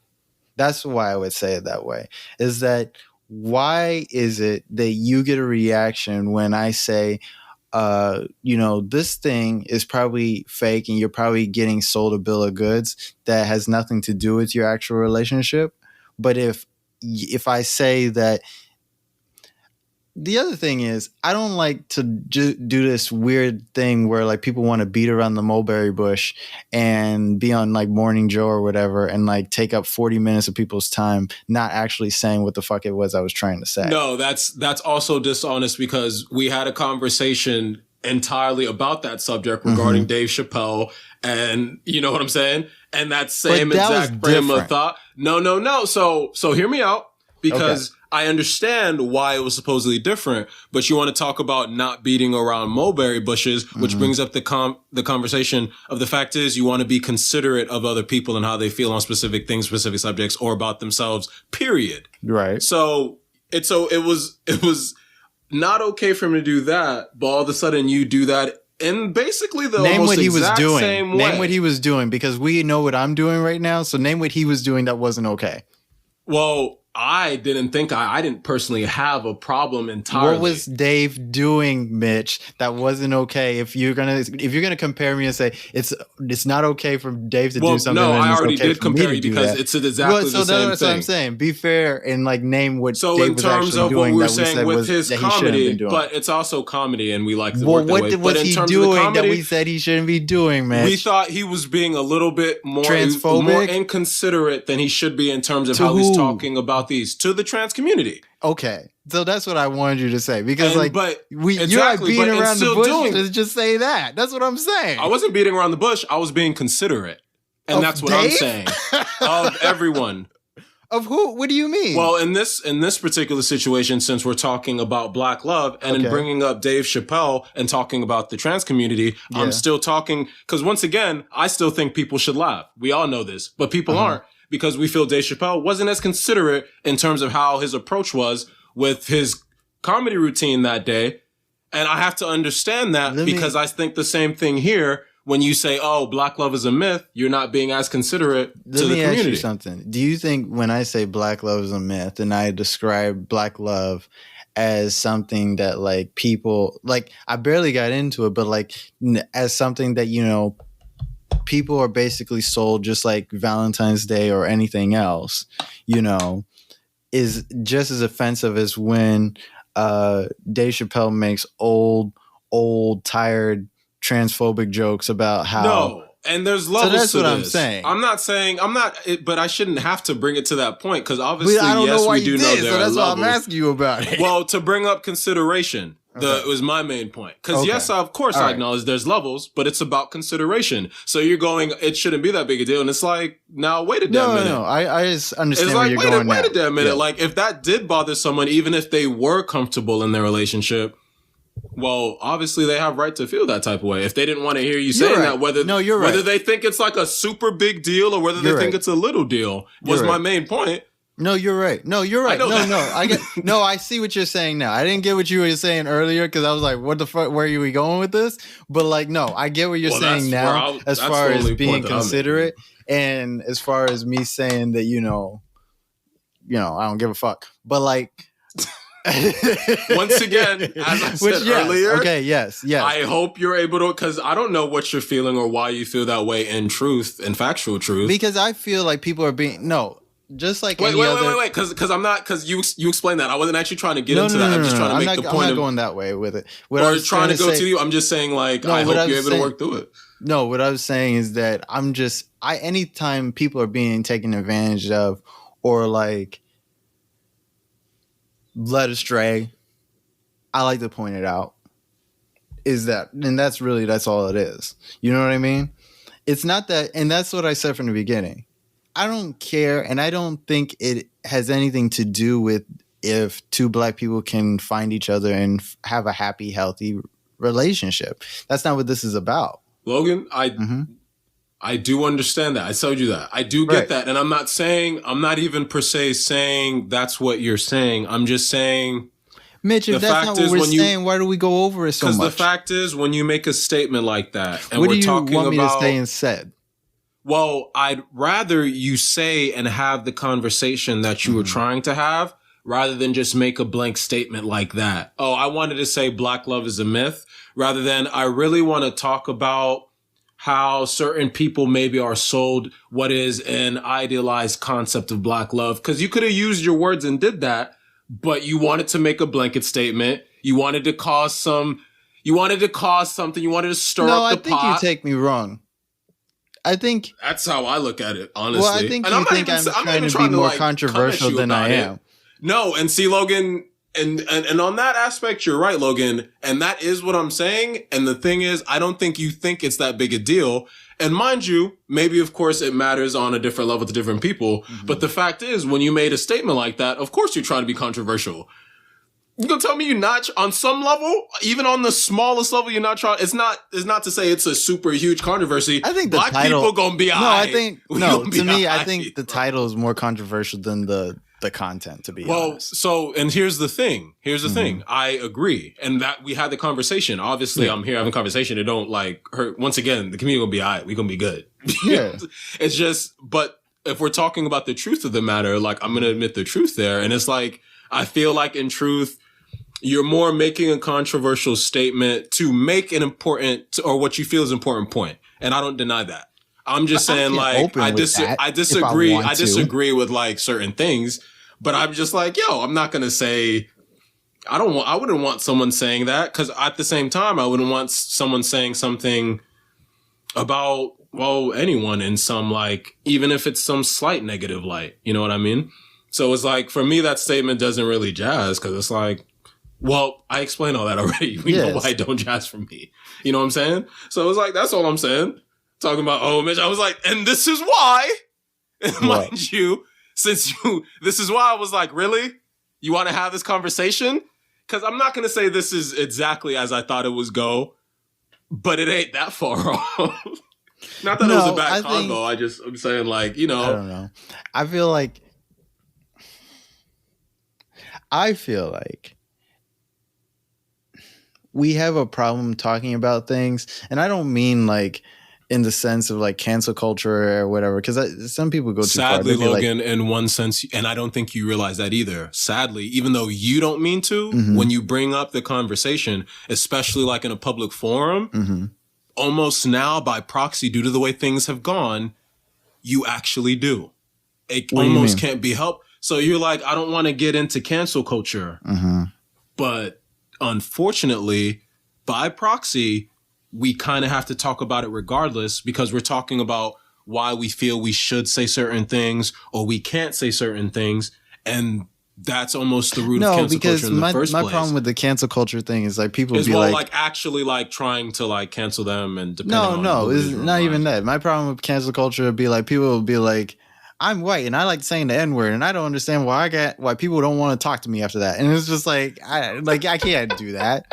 That's why I would say it that way. Is that why is it that you get a reaction when I say, this thing is probably fake and you're probably getting sold a bill of goods that has nothing to do with your actual relationship? But if I say that, the other thing is, I don't like to do this weird thing where like people want to beat around the mulberry bush and be on like Morning Joe or whatever and like take up 40 minutes of people's time, not actually saying what the fuck it was I was trying to say. No, that's also dishonest, because we had a conversation entirely about that subject regarding Dave Chappelle, and you know what I'm saying? And that same exact frame of thought. No. So hear me out, because I understand why it was supposedly different, but you want to talk about not beating around mulberry bushes, which brings up the conversation of the fact is you want to be considerate of other people and how they feel on specific things, specific subjects, or about themselves, period. Right. So it was not okay for him to do that, but all of a sudden you do that in basically the name almost what he was exact doing. same way. Name what he was doing, because we know what I'm doing right now. So name what he was doing that wasn't okay. Well, I didn't personally have a problem entirely. What was Dave doing, Mitch, that wasn't okay? If you're gonna compare me and say it's not okay for Dave to do something, no, then I it's already okay did for me compare to you do because that. it's exactly the same thing. That's what I'm saying. Be fair and like name what so Dave in was terms actually of what doing we were that we saying said with was his that he shouldn't have comedy, been doing. but it's also comedy, and we like to Well, work that what way. was But in he terms doing of the comedy, that we said he shouldn't be doing, man? we thought he was being a little bit more inconsiderate than he should be in terms of how he's talking about these to the trans community. Okay, so that's what I wanted you to say, because you're like exactly, beating but around the still bush. Just say that. That's what I'm saying. I wasn't beating around the bush. I was being considerate, and that's what I'm saying. Of everyone. Of who? What do you mean? Well, in this particular situation, since we're talking about Black love and in bringing up Dave Chappelle and talking about the trans community, I'm still talking because once again, I still think people should laugh. We all know this, but people aren't. Because we feel Dave Chappelle wasn't as considerate in terms of how his approach was with his comedy routine that day. And I have to understand that because I think the same thing here. When you say, oh, Black love is a myth, you're not being as considerate to the community. Let me ask you something. Do you think when I say Black love is a myth and I describe Black love as something that like people, like I barely got into it, but like as something that, people are basically sold just like Valentine's Day or anything else, is just as offensive as when Dave Chappelle makes old, tired, transphobic jokes about how... No, and there's levels to this. So that's what I'm saying. But I shouldn't have to bring it to that point because obviously, yes, we do know there are levels. So that's why I'm asking you about it. Well, to bring up consideration... It was my main point. Because yes, of course I acknowledge there's levels, but it's about consideration. So you're going, it shouldn't be that big a deal. And it's like, now wait a damn minute. No, I just understand it's where like, you're going wait now. a damn minute. Yeah. Like if that did bother someone, even if they were comfortable in their relationship, well, obviously they have right to feel that type of way. If they didn't want to hear you saying that, whether they think it's like a super big deal or whether they think it's a little deal was my main point. No, you're right. No, I see what you're saying now. I didn't get what you were saying earlier because I was like, what the fuck, where are we going with this? But like, no, I get what you're saying now as far as being considerate and as far as me saying that, I don't give a fuck. But like... Once again, as I said earlier, I hope you're able to, because I don't know what you're feeling or why you feel that way in factual truth. Because I feel like people are being... Just like wait, because I'm not, because you explained that. I wasn't actually trying to get into that. I'm just trying to make the point. I'm not going that way with it. What I was trying to go to you, I'm just saying like, I hope you're able to work through it. No, what I was saying is that anytime people are being taken advantage of or like led astray, I like to point it out. And that's all it is. You know what I mean? It's not that, and that's what I said from the beginning. I don't care, and I don't think it has anything to do with if two Black people can find each other and have a happy, healthy relationship. That's not what this is about. Logan, I do understand that. I told you that. I do get that. And I'm not even per se saying that's what you're saying. I'm just saying Mitch, if that's not what we're saying, why do we go over it so much? Because the fact is, when you make a statement like that, and what we're do you talking want me about, to say instead? Well, I'd rather you say and have the conversation that you were trying to have, rather than just make a blank statement like that. Oh, I wanted to say black love is a myth, rather than I really want to talk about how certain people maybe are sold what is an idealized concept of black love. Because you could have used your words and did that, but you wanted to make a blanket statement. You wanted to cause something. You wanted to stir up the pot. No, I think you take me wrong. I think that's how I look at it, honestly. Well, I think I'm trying to be more controversial than I am. No, and see, Logan, and on that aspect, you're right, Logan. And that is what I'm saying. And the thing is, I don't think you think it's that big a deal. And mind you, maybe, of course, it matters on a different level to different people. Mm-hmm. But the fact is, when you made a statement like that, of course you're trying to be controversial. You gonna tell me you're not on some level, even on the smallest level, you're not trying. It's not to say it's a super huge controversy. I think the black title, people gonna be. I think the title is more controversial than the content. To be honest. So and here's the thing. I agree, and that we had the conversation. Obviously, I'm here having a conversation. It don't like hurt. Once again, the community gonna be alright. We gonna be good. Yeah. It's just, but if we're talking about the truth of the matter, like I'm gonna admit the truth there, and it's like I feel like in truth. You're more making a controversial statement to make an important or what you feel is an important point. And I don't deny that. I'm just saying like, I disagree. I disagree with like certain things, but I'm just like, yo, I'm not going to say, I wouldn't want someone saying that. Cause at the same time, I wouldn't want someone saying something about, well, anyone in some like, even if it's some slight negative light, you know what I mean? So it's like, for me, that statement doesn't really jazz. Cause it's like, well, I explained all that already. We know why it don't jazz for me. You know what I'm saying? So it was like, that's all I'm saying. Talking about, oh, Mitch, I was like, and this is why. And mind you, this is why I was like, really? You want to have this conversation? Because I'm not going to say this is exactly as I thought it was go, but it ain't that far off. Not that it was a bad convo. I'm saying like, you know. I don't know. I feel like we have a problem talking about things, and I don't mean like in the sense of like cancel culture or whatever, because some people go too far. Sadly, Logan, in one sense, and I don't think you realize that either. Sadly, even though you don't mean to, when you bring up the conversation, especially like in a public forum, almost now by proxy, due to the way things have gone, you actually do. It almost can't be helped. So you're like, I don't want to get into cancel culture, but unfortunately, by proxy, we kind of have to talk about it regardless because we're talking about why we feel we should say certain things or we can't say certain things. And that's almost the root of cancel culture in the first place. My problem with the cancel culture thing is like people is be like actually like trying to like cancel them and depending on No, it's not even that. My problem with cancel culture would be like people will be like, I'm white and I like saying the N-word and I don't understand why people don't want to talk to me after that. And it's just like I can't do that.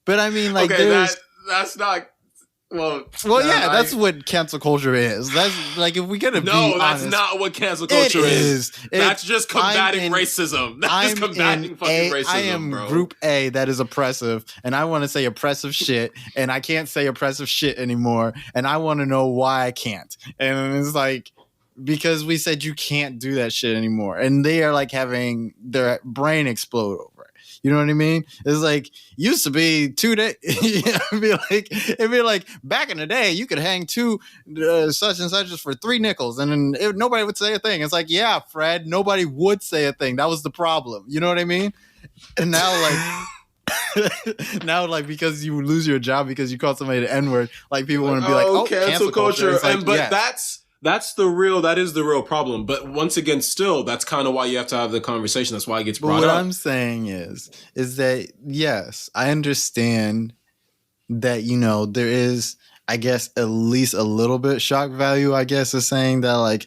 But I mean like that's not that's what cancel culture is. That's like if we gotta be honest. No, that's not what cancel culture is. That's just combating racism. That's just combating fucking racism, I am bro. Group A that is oppressive, and I want to say oppressive shit, and I can't say oppressive shit anymore, and I want to know why I can't. And it's like because we said you can't do that shit anymore, and they are like having their brain explode over it. You know what I mean? It's like used to be 2 days. It'd be like back in the day, you could hang two such and such for 3 nickels, and then nobody would say a thing. It's like, yeah, Fred, nobody would say a thing. That was the problem. You know what I mean? And now, like, because you lose your job because you called somebody the N-word, like people want to be like, oh, cancel culture. Like, That is the real problem. But once again, still, that's kind of why you have to have the conversation. That's why it gets brought up. What I'm saying is that, yes, I understand that, you know, there is, I guess, at least a little bit shock value, I guess, is saying that, like,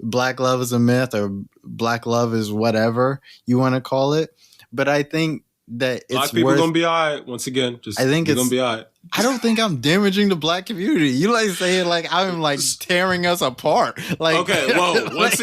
black love is a myth or black love is whatever you want to call it. But I think that Black it's people worth. gonna be all right. Once again, just I think you're it's gonna be all right. I don't think I'm damaging the black community. You like saying like I'm like tearing us apart. Like Okay, well, once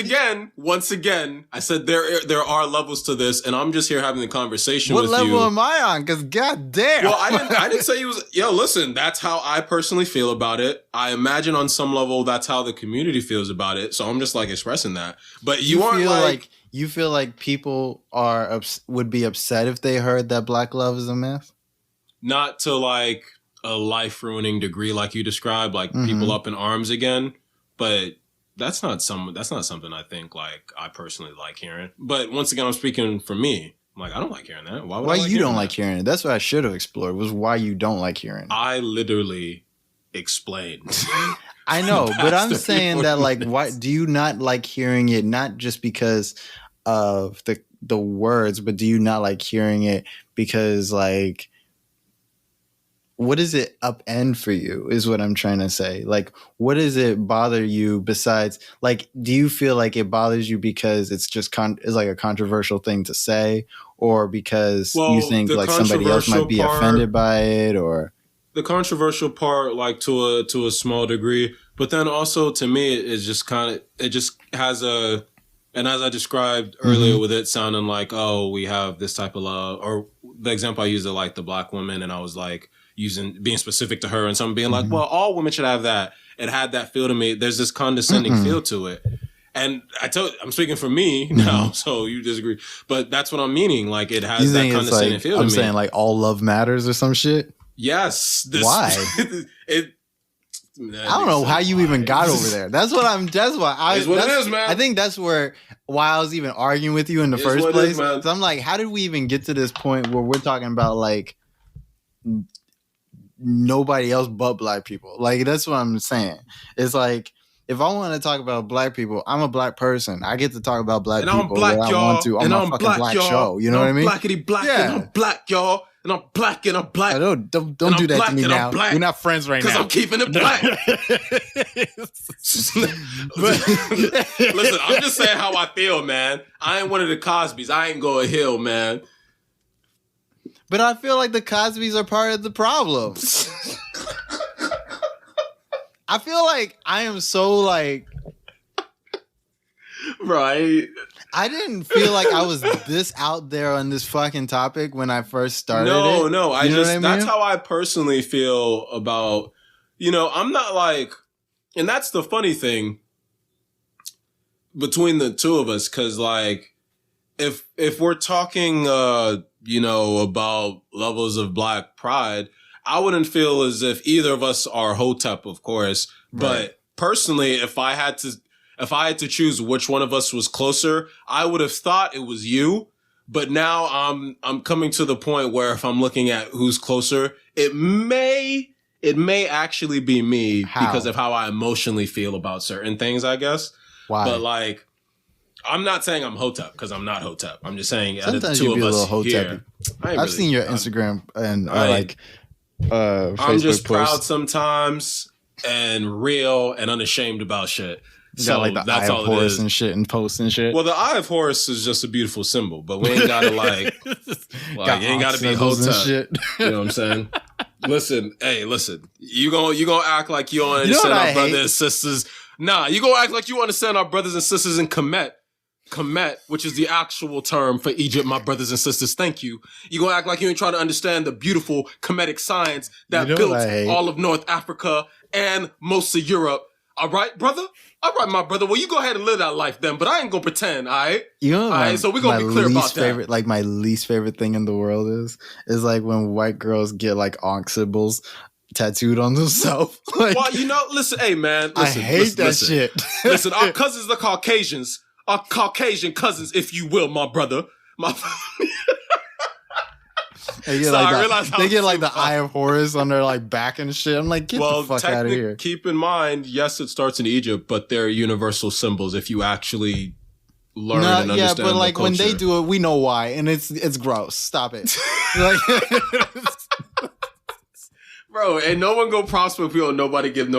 again, I said there are levels to this, and I'm just here having the conversation what with level you. am I on? Because goddamn. Well, I didn't say you was. Yo, listen, that's how I personally feel about it. I imagine on some level that's how the community feels about it. So I'm just like expressing that. But you aren't feel like you feel like people would be upset if they heard that black love is a myth. not to like a life ruining degree like you described, like people up in arms again. But that's not something I think like I personally like hearing. But once again, I'm speaking for me. I'm like, I don't like hearing that. Why would I like you don't hearing like that? hearing it? That's what I should have explored. Was why you don't like hearing it. I literally explained. I know, but I'm Past saying 30 that like, minutes. why do you not like hearing it? Not just because of the words, but do you not like hearing it because like, what does it upend for you? Is what I'm trying to say. Like, what does it bother you besides like? Do you feel like it bothers you because it's just it's like a controversial thing to say, or because Well, you think the like somebody else might be controversial offended by it, or the controversial part, like to a small degree, but then also to me, it's just it just has a, and as I described earlier with it sounding like, oh, we have this type of love, or the example I used of like the black woman, and I was like being specific to her, and someone being like, well, all women should have that. It had that feel to me. There's this condescending feel to it. And I'm speaking for me now, so you disagree, but that's what I'm meaning. Like it has that condescending feel to me. I'm saying like all love matters or some shit. Yes. Why? I don't know how you even got over there. That's why It's what it is, man. I think that's why I was even arguing with you in the It's first what it is, place. man. So I'm like, how did we even get to this point where we're talking about like nobody else but black people? Like that's what I'm saying. It's like if I want to talk about black people, I'm a black person. I get to talk about black And people I'm black, when I y'all. want to on And my I'm fucking black, black y'all. show. You know what I mean? Blackity black, Yeah. and I'm black, y'all. And I'm black, and I'm black. I don't And do I'm that black, to me and I'm now. black. We're not friends right Because now. I'm keeping it black. Listen, I'm just saying how I feel, man. I ain't one of the Cosbys. I ain't going hill, man. But I feel like the Cosbys are part of the problem. I feel like I am so like Right. I didn't feel like I was this out there on this fucking topic when I first started. No, it. no. You know what I mean? That's how I personally feel about, I'm not like, and that's the funny thing between the two of us, because like, if we're talking, about levels of black pride, I wouldn't feel as if either of us are Hotep, of course. Right. But personally, if I had to choose which one of us was closer, I would have thought it was you. But now I'm coming to the point where if I'm looking at who's closer, it may actually be me because of how I emotionally feel about certain things, I guess. Why? But like, I'm not saying I'm Hotep because I'm not Hotep. I'm just saying out of the Sometimes two you be of a us little here, Hotep. I've seen your Instagram and I'm Facebook just proud posts. sometimes and real and unashamed about shit. You So got like the that's eye all of it Horus is. and shit and posts and shit. Well, the Eye of Horus is just a beautiful symbol, but we ain't gotta like you ain't gotta be symbols and Hotep. shit. You know what I'm saying? Listen. You gonna act like you don't You know understand what our I brothers hate? and sisters. Nah, you gonna act like you understand our brothers and sisters in Kemet. Kemet, which is the actual term for Egypt, my brothers and sisters. Thank you. You gonna act like you ain't trying to understand the beautiful Kemetic science that You know built what I hate? all of North Africa and most of Europe. All right, brother? All right, my brother. Well, you go ahead and live that life then, but I ain't gonna pretend, all right? You know, All right, so we're gonna be clear about that. Like my least favorite thing in the world is like when white girls get like Ankh symbols tattooed on themselves. Like, Well, listen, hey, man. Listen, I hate that shit. Listen, our cousins, the Caucasians, our Caucasian cousins, if you will, my brother. They get So like, I realize how they get like the super- Eye of Horus on their like back and shit. I'm like, get the fuck out of here. Keep in mind, yes, it starts in Egypt, but they're universal symbols if you actually learn and understand but like the when they culture. do it, we know why, and it's gross. Stop it. Like, Bro, ain't no one gonna prosper if we don't ever give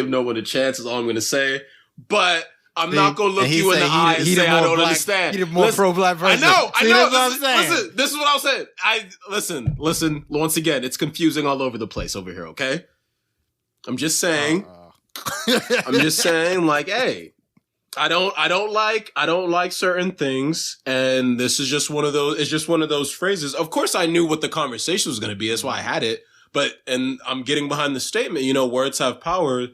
no one a chance, is all I'm gonna say. But I'm not gonna look you in the eye and say I don't understand. He the more pro-black person. I know. That's what I'm saying. Listen, this is what I'm saying. Listen. Once again, it's confusing all over the place over here. Okay, I'm just saying. Like, hey, I don't like certain things, and this is just one of those. It's just one of those phrases. Of course, I knew what the conversation was going to be. That's why I had it. And I'm getting behind the statement. Words have power.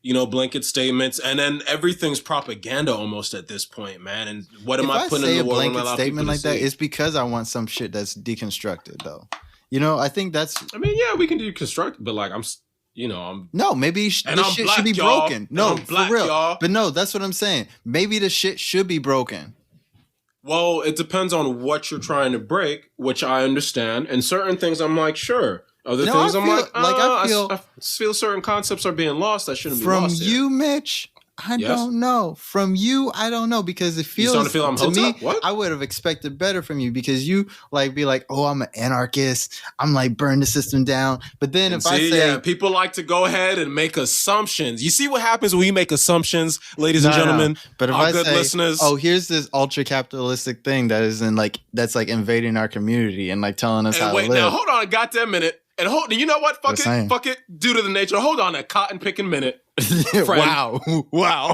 Blanket statements, and then everything's propaganda almost at this point, man. And what am I putting in the world? If I say a blanket statement like that, it's because I want some shit that's deconstructed, though. I think that's. I mean, yeah, we can deconstruct, but like I'm. No, maybe the shit should be broken. No, for real. But no, that's what I'm saying. Maybe the shit should be broken. Well, it depends on what you're trying to break, which I understand. And certain things, I'm like, sure. Other things, I feel certain concepts are being lost that shouldn't be lost. From you, Mitch, I don't know. From you, I don't know, because it feels to me, I would have expected better from you, because you be like, oh, I'm an anarchist. I'm like, burn the system down. But then I say, people like to go ahead and make assumptions. You see what happens when you make assumptions, ladies and gentlemen. But if I say, listeners, oh, here's this ultra capitalistic thing that is that's like invading our community and like telling us how to live. Now hold on a goddamn minute. And you know what? Fuck it. Due to the nature. Hold on a cotton picking minute. Wow.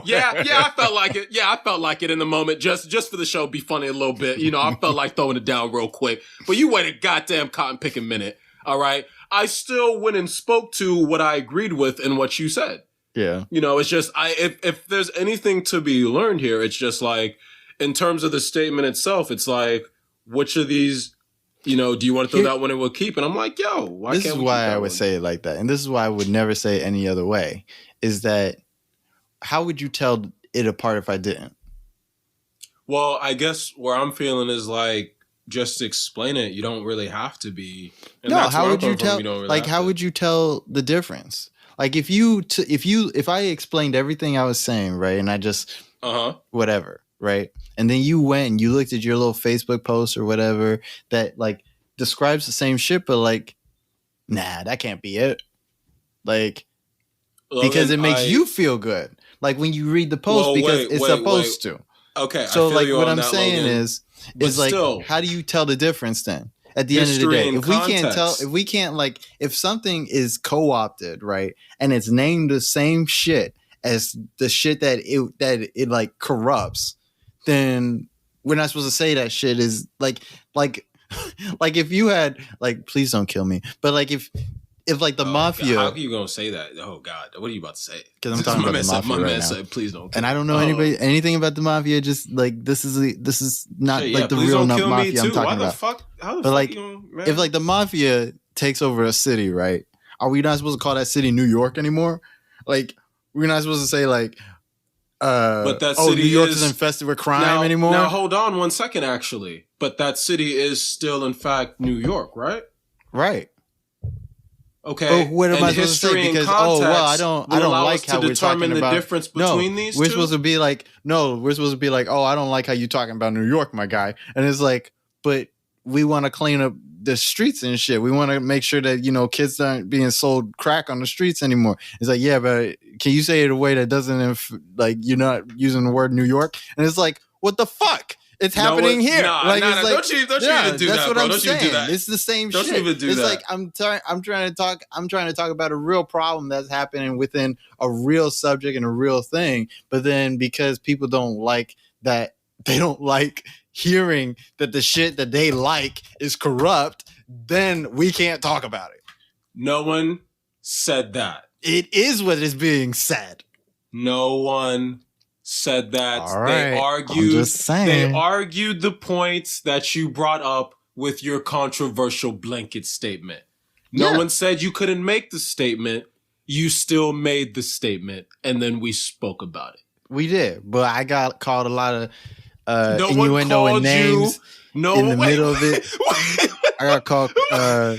Yeah, I felt like it. Yeah, I felt like it in the moment. Just for the show, be funny a little bit. I felt like throwing it down real quick. But you wait a goddamn cotton picking minute. All right. I still went and spoke to what I agreed with and what you said. Yeah. It's just if there's anything to be learned here, it's just like in terms of the statement itself, it's like which of these. Do you want to throw that one and we'll keep? And I'm like, yo, why can't we? This is why I would say it like that. And this is why I would never say it any other way. Is that how would you tell it apart if I didn't? Well, I guess where I'm feeling is like, just explain it. You don't really have to be. And no, how would you tell? How would you tell the difference? Like if I explained everything I was saying, right, and I just whatever. Right. And then you went and you looked at your little Facebook post or whatever that like describes the same shit, but like, nah, that can't be it. Like, Logan, because it makes you feel good. Like when you read the post it's supposed to. Okay. So like what I'm saying Logan, is like, still, how do you tell the difference then? At the end of the day, if something is co-opted, right, and it's named the same shit as the shit that it like corrupts, then we're not supposed to say that shit is like if you had like, please don't kill me, but like if like the mafia, God, how are you gonna say that? Oh God, what are you about to say? Because I'm talking about the mafia right now. Said, please don't. And I don't know anything about the mafia. Just like this is not like the real mafia I'm talking about. How the fuck like man? If like the mafia takes over a city, right? Are we not supposed to call that city New York anymore? Like we're not supposed to say like. But that city New York is infested with crime anymore. Now hold on 1 second, actually. But that city is still, in fact, New York, right? Right. Okay. But what am I supposed to say? Because I don't like how we're talking about the difference between these two. We're supposed to be like, oh, I don't like how you're talking about New York, my guy. And it's like, but we want to clean up the streets and shit. We want to make sure that, kids aren't being sold crack on the streets anymore. It's like, yeah, but can you say it in a way that doesn't, you're not using the word New York? And it's like, what the fuck? It's happening here. Don't you even do that, that's what bro. I'm don't saying. You do that. It's the same don't shit. Don't even do it's that. Like I'm trying to talk about a real problem that's happening within a real subject and a real thing. But then because people don't like that, they don't like hearing that the shit that they like is corrupt, then we can't talk about it. No one said that. It is what is being said. No one said that. All right. They argued the points that you brought up with your controversial blanket statement. No one said you couldn't make the statement. You still made the statement, and then we spoke about it. We did, but I got called a lot of innuendo and names in the middle of it. I got called.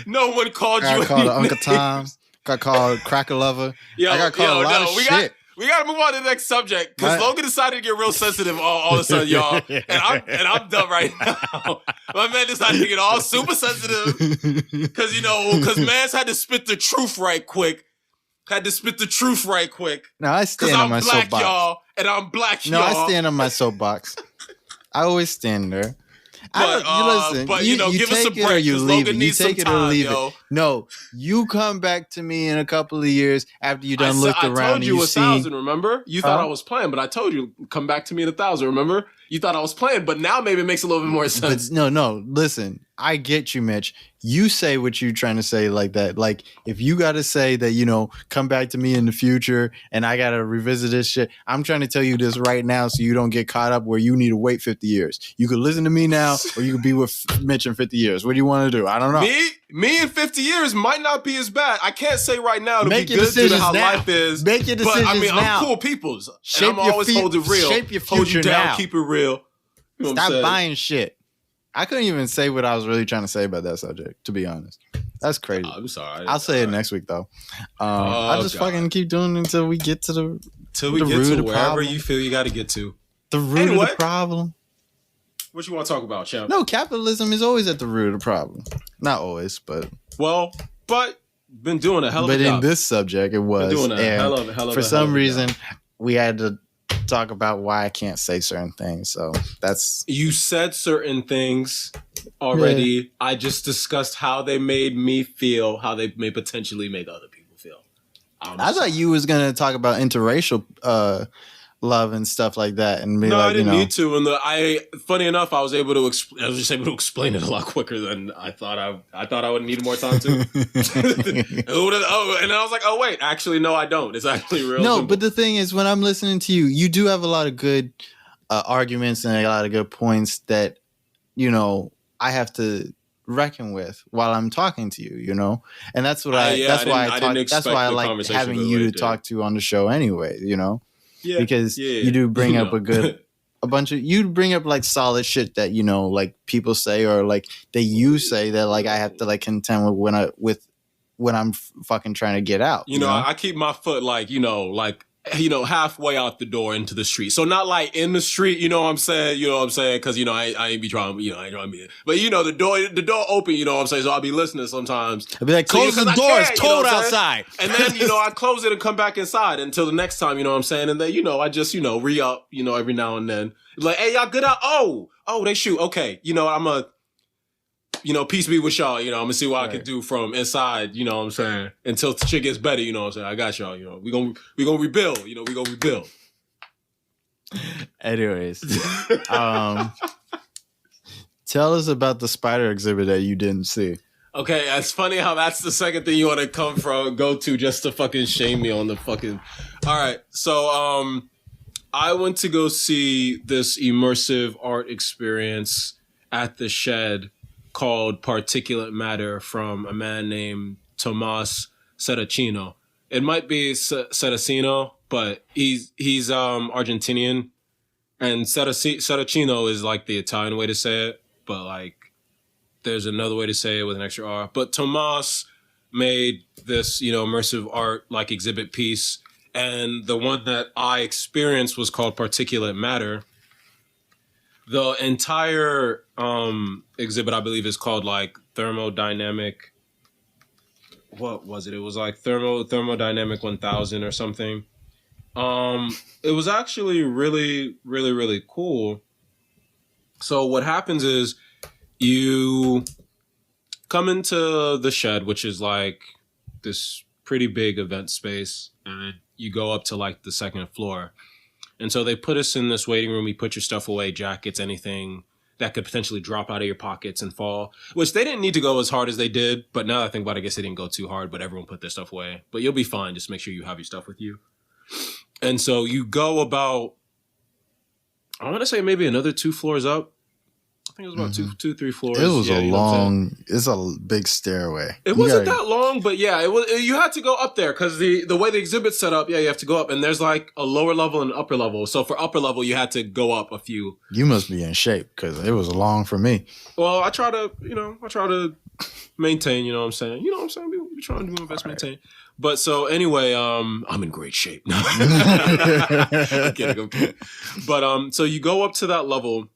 No one called you. I got called Uncle Tom. Got called Cracker Lover. I got called a lot of shit. We got to move on to the next subject because Logan decided to get real sensitive all of a sudden, y'all. And I'm done right now. My man decided to get all super sensitive because man's had to spit the truth right quick. Had to spit the truth right quick. No, I stand on my I'm black, soapbox. y'all, and I'm black, No, y'all. I stand on my soapbox. I always stand there. But you give us a take it or break you because leave Logan it. needs You take some it or time, leave yo. it. No, you come back to me in a couple of years after you done looked around. I told you and 1,000. Remember? You thought I was playing, but I told you come back to me in 1,000. Remember? You thought I was playing, but now maybe it makes a little bit more sense. But no. Listen, I get you, Mitch. You say what you're trying to say like that. Like if you got to say that, come back to me in the future and I got to revisit this shit. I'm trying to tell you this right now so you don't get caught up where you need to wait 50 years. You could listen to me now or you could be with Mitch in 50 years. What do you want to do? I don't know. Me in 50 years might not be as bad. I can't say right now it'll Make be your good due to decisions how now. life is. Make your decisions but, I mean, now. I'm cool peoples. Shape and I'm your always hold it real. Shape your Hold you future down, now. keep it real. You know what I'm Stop saying? buying shit. I couldn't even say what I was really trying to say about that subject, to be honest. That's crazy. I'm sorry. I'll say it next week, though. I'll just fucking keep doing it until we get to the wherever problem. you feel you got to get to. The root of the problem. What you want to talk about, champ? No, capitalism is always at the root of the problem. Not always, but been doing a hell of a job. But in this subject, it was. Been doing a hell of a for some reason, we had to talk about why I can't say certain things. So that's you said certain things already. Yeah. I just discussed how they made me feel, how they may potentially make other people feel. I thought you was gonna talk about interracial love and stuff like that, and be I didn't need to. And funny enough, I was just able to explain it a lot quicker than I thought. I thought I would need more time to. And I was like, oh wait, actually, no, I don't. It's actually real. No, simple. but the thing is, when I'm listening to you, you do have a lot of good arguments and a lot of good points that I have to reckon with while I'm talking to you. And that's what that's why I like having you to talk to on the show anyway. Because you do bring up you bring up like solid shit that like people say or like that you say that like I have to like contend with when I'm fucking trying to get out. I keep my foot halfway out the door into the street. So not like in the street, you know what I'm saying? Cause I ain't be trying, I ain't trying to be, but the door open, you know what I'm saying? So I'll be listening sometimes. I'll be like, close the door, it's cold outside. And then, I close it and come back inside until the next time, you know what I'm saying? And then, I just, re-up, every now and then. Like, hey, y'all good out? Oh, they shoot. Okay. I'm a, peace be with y'all, I'm gonna see what I can do from inside, you know what I'm saying? Until shit gets better, you know what I'm saying? I got y'all, we gonna rebuild, we gonna rebuild. Anyways, tell us about the spider exhibit that you didn't see. Okay, it's funny how that's the second thing you want to go to just to fucking shame me on the fucking... All right, so I went to go see this immersive art experience at the Shed called Particulate Matter from a man named Tomas Saraceno. It might be Saraceno, but he's Argentinian, and Saraceno is like the Italian way to say it, but like there's another way to say it with an extra R. But Tomas made this, immersive art like exhibit piece, and the one that I experienced was called Particulate Matter. The entire exhibit, I believe, is called like thermodynamic. What was it? It was like thermodynamic 1000 or something. It was actually really, really, really cool. So what happens is you come into the Shed, which is like this pretty big event space, and you go up to like the second floor. And so they put us in this waiting room. You put your stuff away, jackets, anything that could potentially drop out of your pockets and fall, which they didn't need to go as hard as they did. But now that I think about it, I guess they didn't go too hard, but everyone put their stuff away. But you'll be fine. Just make sure you have your stuff with you. And so you go about, I want to say maybe another 2 floors up. I think it was about 2, 3 floors. It was it's a big stairway. It wasn't that long, but yeah, it was. You had to go up there because the way the exhibit's set up, you have to go up, and there's like a lower level and an upper level. So for upper level, you had to go up a few. You must be in shape because it was long for me. Well, I try to maintain. You know what I'm saying? We trying to do my best, maintain. But so anyway, I'm in great shape. I'm kidding. But so you go up to that level.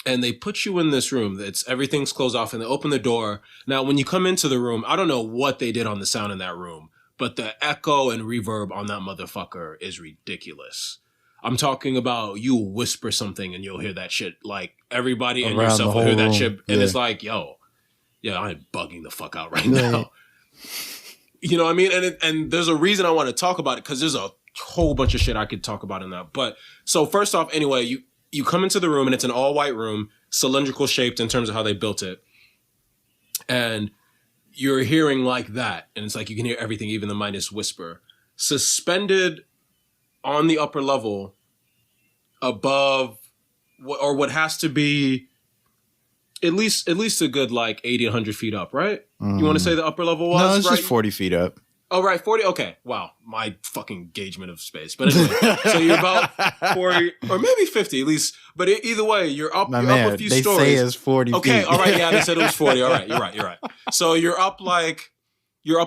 And they put you in this room. Everything's closed off, and they open the door. Now, when you come into the room, I don't know what they did on the sound in that room, but the echo and reverb on that motherfucker is ridiculous. I'm talking about you whisper something and you'll hear that shit. Like everybody and Around yourself the will hear whole that room. shit. And Yeah. it's like, yo, yeah, I'm bugging the fuck out right now. You know what I mean? And there's a reason I want to talk about it because there's a whole bunch of shit I could talk about in that. But so first off, anyway, you come into the room and it's an all white room, cylindrical shaped in terms of how they built it. And you're hearing like that. And it's like you can hear everything, even the minus whisper. Suspended on the upper level above what has to be at least a good like 80, 100 feet up, right? You want to say the upper level was? No, it's right? just 40 feet up. Oh, right, 40? Okay, wow. My fucking engagement of space. But anyway, so you're about 40, or maybe 50 at least. But either way, you're up a few they stories. say it's 40 feet. Okay, all right, yeah, they said it was 40. All right, you're right. So you're up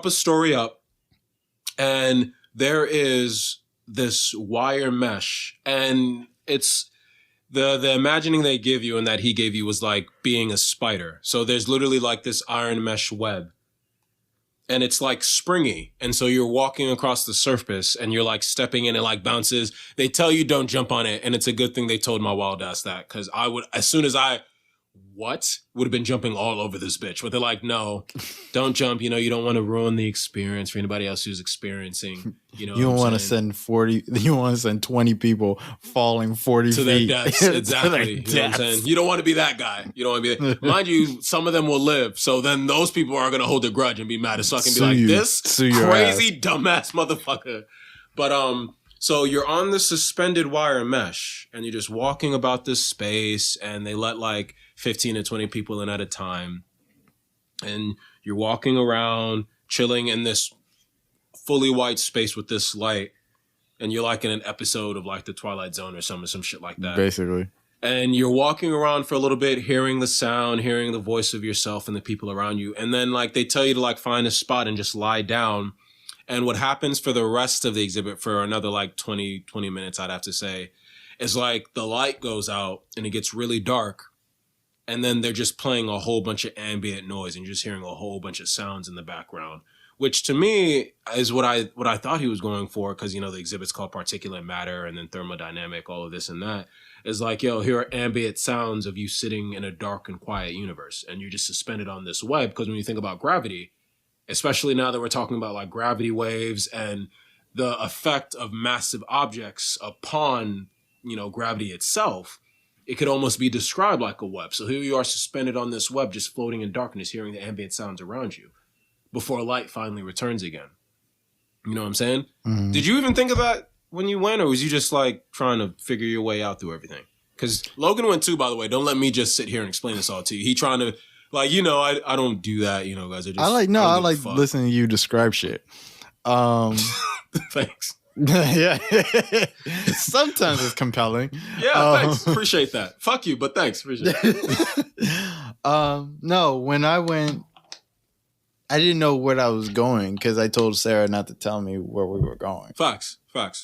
a story up, and there is this wire mesh, and it's the imagining they give you and that he gave you was like being a spider. So there's literally like this iron mesh web. And it's like springy. And so you're walking across the surface and you're like stepping in, and like bounces. They tell you don't jump on it. And it's a good thing they told my wild ass that, because I would, as soon as would have been jumping all over this bitch. But they're like, no, don't jump. You know, you don't want to ruin the experience for anybody else who's experiencing, you know. You don't want to send 20 people falling 40 to their feet. deaths. To Exactly. their You know what I'm deaths. saying? You don't want to be that guy. You don't want to be that. Mind you, some of them will live. So then those people are going to hold a grudge and be mad as fuck and be like, this crazy dumbass motherfucker. But, so you're on the suspended wire mesh and you're just walking about this space, and they let like 15 to 20 people in at a time. And you're walking around, chilling in this fully white space with this light. And you're like in an episode of like the Twilight Zone or some shit like that. Basically. And you're walking around for a little bit, hearing the sound, hearing the voice of yourself and the people around you. And then like they tell you to like find a spot and just lie down. And what happens for the rest of the exhibit for another like 20 minutes, I'd have to say, is like the light goes out and it gets really dark. And then they're just playing a whole bunch of ambient noise and you're just hearing a whole bunch of sounds in the background, which to me is what I thought he was going for. Cause you know, the exhibit's called particulate matter and then thermodynamic, all of this and that is like, yo, here are ambient sounds of you sitting in a dark and quiet universe. And you're just suspended on this web. Cause when you think about gravity, especially now that we're talking about like gravity waves and the effect of massive objects upon, you know, gravity itself, it could almost be described like a web. So here you are suspended on this web, just floating in darkness, hearing the ambient sounds around you before light finally returns again. You know what I'm saying? Mm-hmm. Did you even think of that when you went, or was you just like trying to figure your way out through everything? Because Logan went too, by the way. Don't let me just sit here and explain this all to you. He trying to, like, you know, I don't do that. You know, guys are just. I like listening to you describe shit. Thanks. Yeah. Sometimes it's compelling. Yeah, thanks. Appreciate that. Fuck you, but thanks. Appreciate it. No, when I went, I didn't know where I was going because I told Sarah not to tell me where we were going. Facts.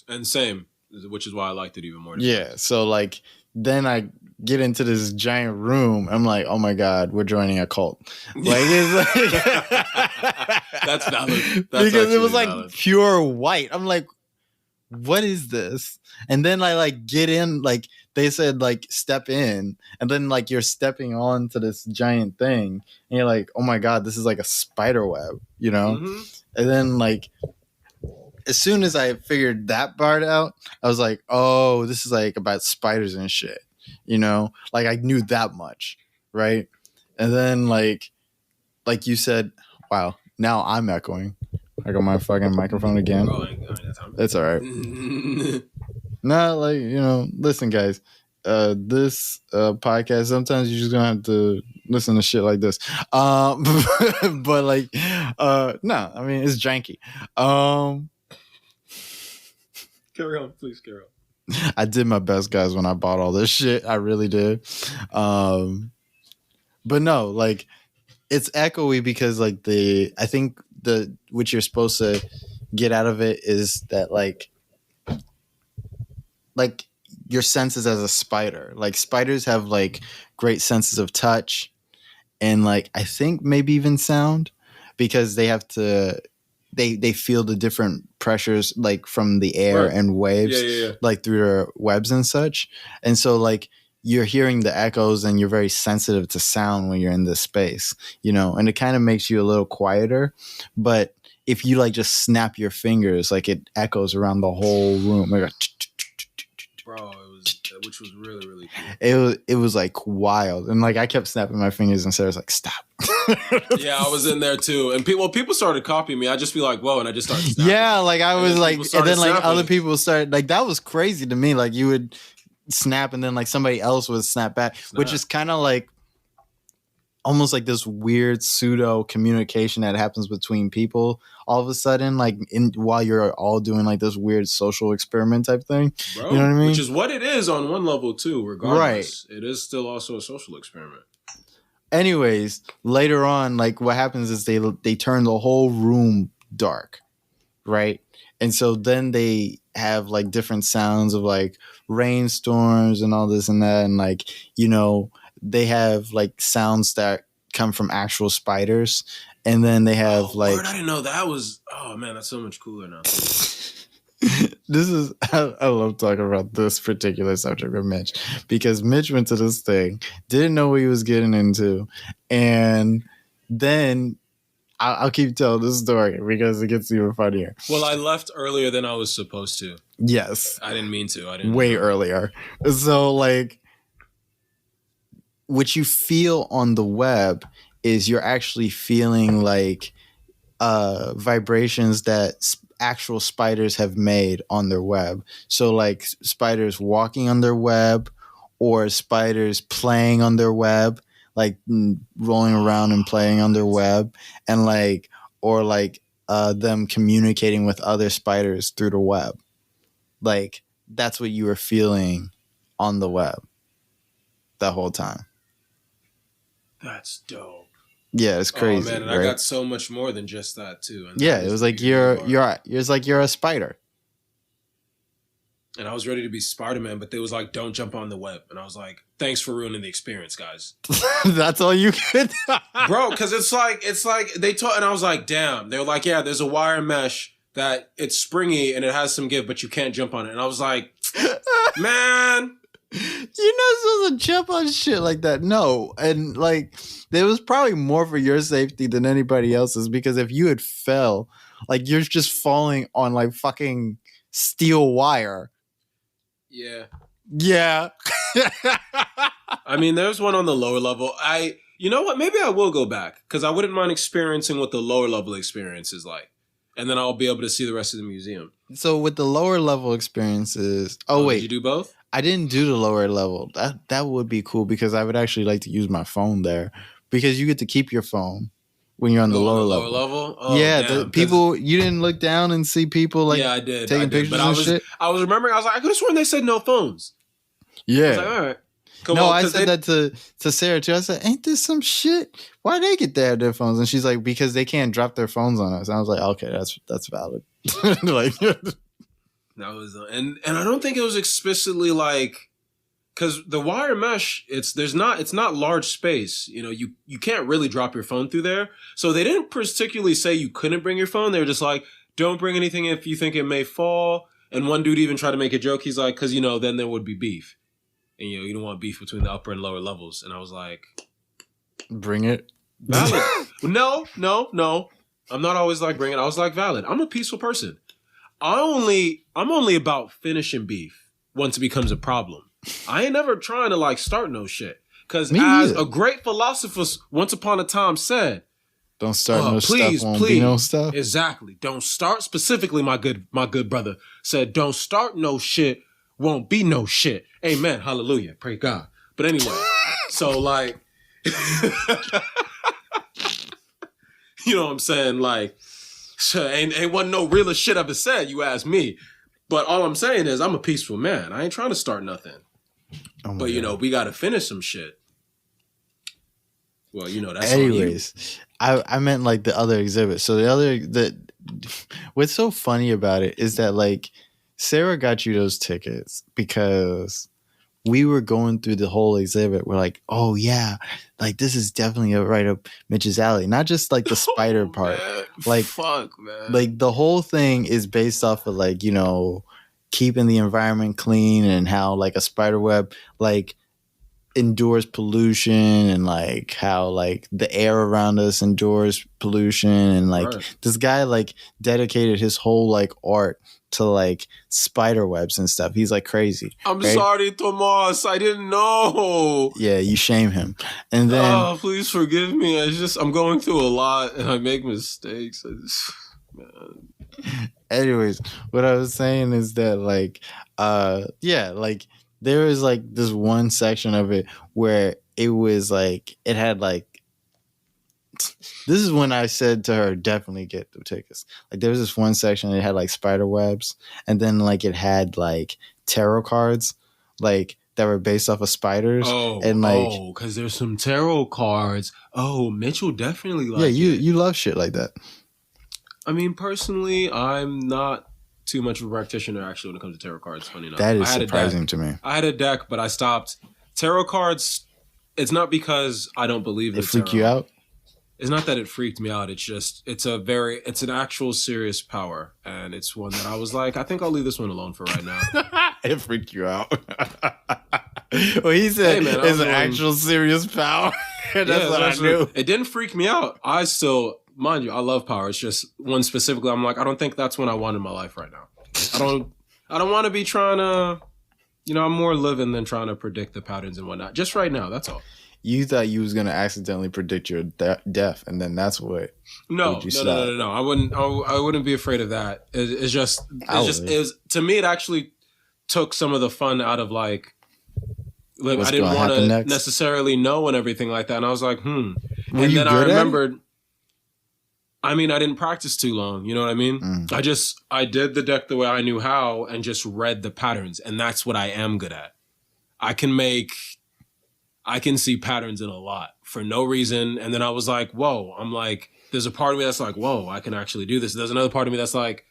And same, which is why I liked it even more. Yeah. So like, then I get into this giant room. I'm like, oh my God, we're joining a cult. Like, it's like that's valid. Because it was like valid. Pure white. I'm like, what is this? And then I like get in, like they said, like step in, and then like you're stepping onto this giant thing, and you're like, oh my God, this is like a spider web, you know? Mm-hmm. And then like as soon as I figured that part out, I was like, oh, this is like about spiders and shit, you know? Like I knew that much, right? And then like you said, wow, now I'm echoing. I got my fucking microphone again. That's all right. No, like, you know, listen, guys. This podcast, sometimes you're just gonna have to listen to shit like this. But like, no, I mean it's janky. Carry on, please carry on. I did my best, guys, when I bought all this shit. I really did. But no, like it's echoey because like I think what you're supposed to get out of it is that like your senses as a spider. Like spiders have like great senses of touch and like I think maybe even sound because they have to they feel the different pressures like from the air Right. and waves Yeah. like through their webs and such. And so like you're hearing the echoes and you're very sensitive to sound when you're in this space, and it kind of makes you a little quieter. But if you like just snap your fingers, like it echoes around the whole room. Like Bro, which was really, really cool. it was like wild. And like I kept snapping my fingers and Sarah's like, stop. Yeah, I was in there too. And people started copying me. I'd just be like, whoa, and I just started snapping. Yeah, like I was like, and then like snapping. other people started, like that was crazy to me. Like you would snap and then like somebody else would snap back, which is kind of like almost like this weird pseudo communication that happens between people all of a sudden, like while you're all doing like this weird social experiment type thing. Bro, you know what I mean? Which is what it is on one level too, regardless. Right. It is still also a social experiment. Anyways, later on, like what happens is they turn the whole room dark, right? And so then they have like different sounds of like rainstorms and all this and that, and like they have like sounds that come from actual spiders, and then they have like Word, I didn't know that was. Oh man, that's so much cooler now. This is I love talking about this particular subject with Mitch, because Mitch went to this thing, didn't know what he was getting into, and then I'll keep telling this story because it gets even funnier. Well, I left earlier than I was supposed to. Yes, I didn't mean to. I didn't. Way earlier. So like, what you feel on the web is you're actually feeling like vibrations that actual spiders have made on their web. So like spiders walking on their web, or spiders playing on their web, like rolling around and playing on their web, and like, or like them communicating with other spiders through the web. Like that's what you were feeling on the web the whole time. That's dope. Yeah, it's crazy. Oh man, and right? I got so much more than just that too. And yeah, it was like you're a spider. And I was ready to be Spider-Man, but they was like, "Don't jump on the web," and I was like, "Thanks for ruining the experience, guys." That's all you could, bro. Because it's like they taught, and I was like, "Damn." They were like, "Yeah, there's a wire mesh that it's springy and it has some give, but you can't jump on it." And I was like, "Man." You're not supposed to jump on shit like that. No. And like, there was probably more for your safety than anybody else's, because if you had fell, like you're just falling on like fucking steel wire. Yeah. Yeah. I mean, there's one on the lower level. You know what? Maybe I will go back, because I wouldn't mind experiencing what the lower level experience is like. And then I'll be able to see the rest of the museum. So with the lower level experiences, wait. Did you do both? I didn't do the lower level. That would be cool, because I would actually like to use my phone there, because you get to keep your phone when you're on the lower level. Lower level? Oh, yeah, damn, the people, you didn't look down and see people like I did. taking pictures but and shit. I was remembering, I was like, I could have sworn they said no phones. Yeah. I was like, all right. I said that to Sarah too. I said, ain't this some shit? Why they get to have their phones? And she's like, because they can't drop their phones on us. And I was like, okay, that's valid. Like that was, and I don't think it was explicitly like, because the wire mesh, it's not large space. You can't really drop your phone through there. So they didn't particularly say you couldn't bring your phone. They were just like, don't bring anything if you think it may fall. And one dude even tried to make a joke. He's like, because then there would be beef. And you don't want beef between the upper and lower levels. And I was like, bring it. Valid. No. I'm not always like bring it. I was like, valid. I'm a peaceful person. I'm only about finishing beef once it becomes a problem. I ain't never trying to like start no shit. Because as a great philosopher once upon a time said, don't start no stuff, won't be no stuff. Exactly. Don't start. Specifically, my good brother said, don't start no shit, won't be no shit. Amen. Hallelujah. Pray God. But anyway, so like, you know what I'm saying? Like, ain't wasn't no realer shit ever said, you ask me. But all I'm saying is I'm a peaceful man. I ain't trying to start nothing. Oh but, we got to finish some shit. Well, that's anyways, I meant like the other exhibit. So what's so funny about it is that like Sarah got you those tickets because we were going through the whole exhibit. We're like, oh yeah, like this is definitely right up Mitch's alley. Not just like the spider part. Man. Like, fuck, man. Like the whole thing is based off of like, keeping the environment clean and how like a spider web like endures pollution and like how like the air around us endures pollution and like this guy like dedicated his whole like art to like spider webs and stuff. He's like crazy. I'm sorry, Tomas. I didn't know. Yeah, you shame him. And then please forgive me. I'm going through a lot and I make mistakes. Man. Anyways, what I was saying is that like like there was like this one section of it where it was like it had like this is when I said to her, definitely get the tickets. Like there was this one section that had like spider webs, and then like it had like tarot cards like that were based off of spiders. Because there's some tarot cards. Oh, Mitchell definitely like you love shit like that. I mean, personally, I'm not too much of a practitioner actually when it comes to tarot cards. Funny enough, that is surprising to me. I had a deck, but I stopped. Tarot cards. It's not because I don't believe it freaked you out. It's not that it freaked me out. It's just it's an actual serious power, and it's one that I was like, I think I'll leave this one alone for right now. It freaked you out. Well, he said it's an actual serious power. That's what I knew. It didn't freak me out. I still. Mind you, I love power. It's just one specifically. I'm like, I don't think that's what I want in my life right now. I don't want to be trying to, I'm more living than trying to predict the patterns and whatnot. Just right now, that's all. You thought you was gonna accidentally predict your death, and then that's what. No. I wouldn't be afraid of that. It was to me. It actually took some of the fun out of like I didn't want to necessarily know and everything like that, and I was like, And then I remembered. I mean, I didn't practice too long. You know what I mean? I did the deck the way I knew how and just read the patterns. And that's what I am good at. I can see patterns in a lot for no reason. And then I was like, whoa, I'm like, there's a part of me that's like, whoa, I can actually do this. There's another part of me that's like,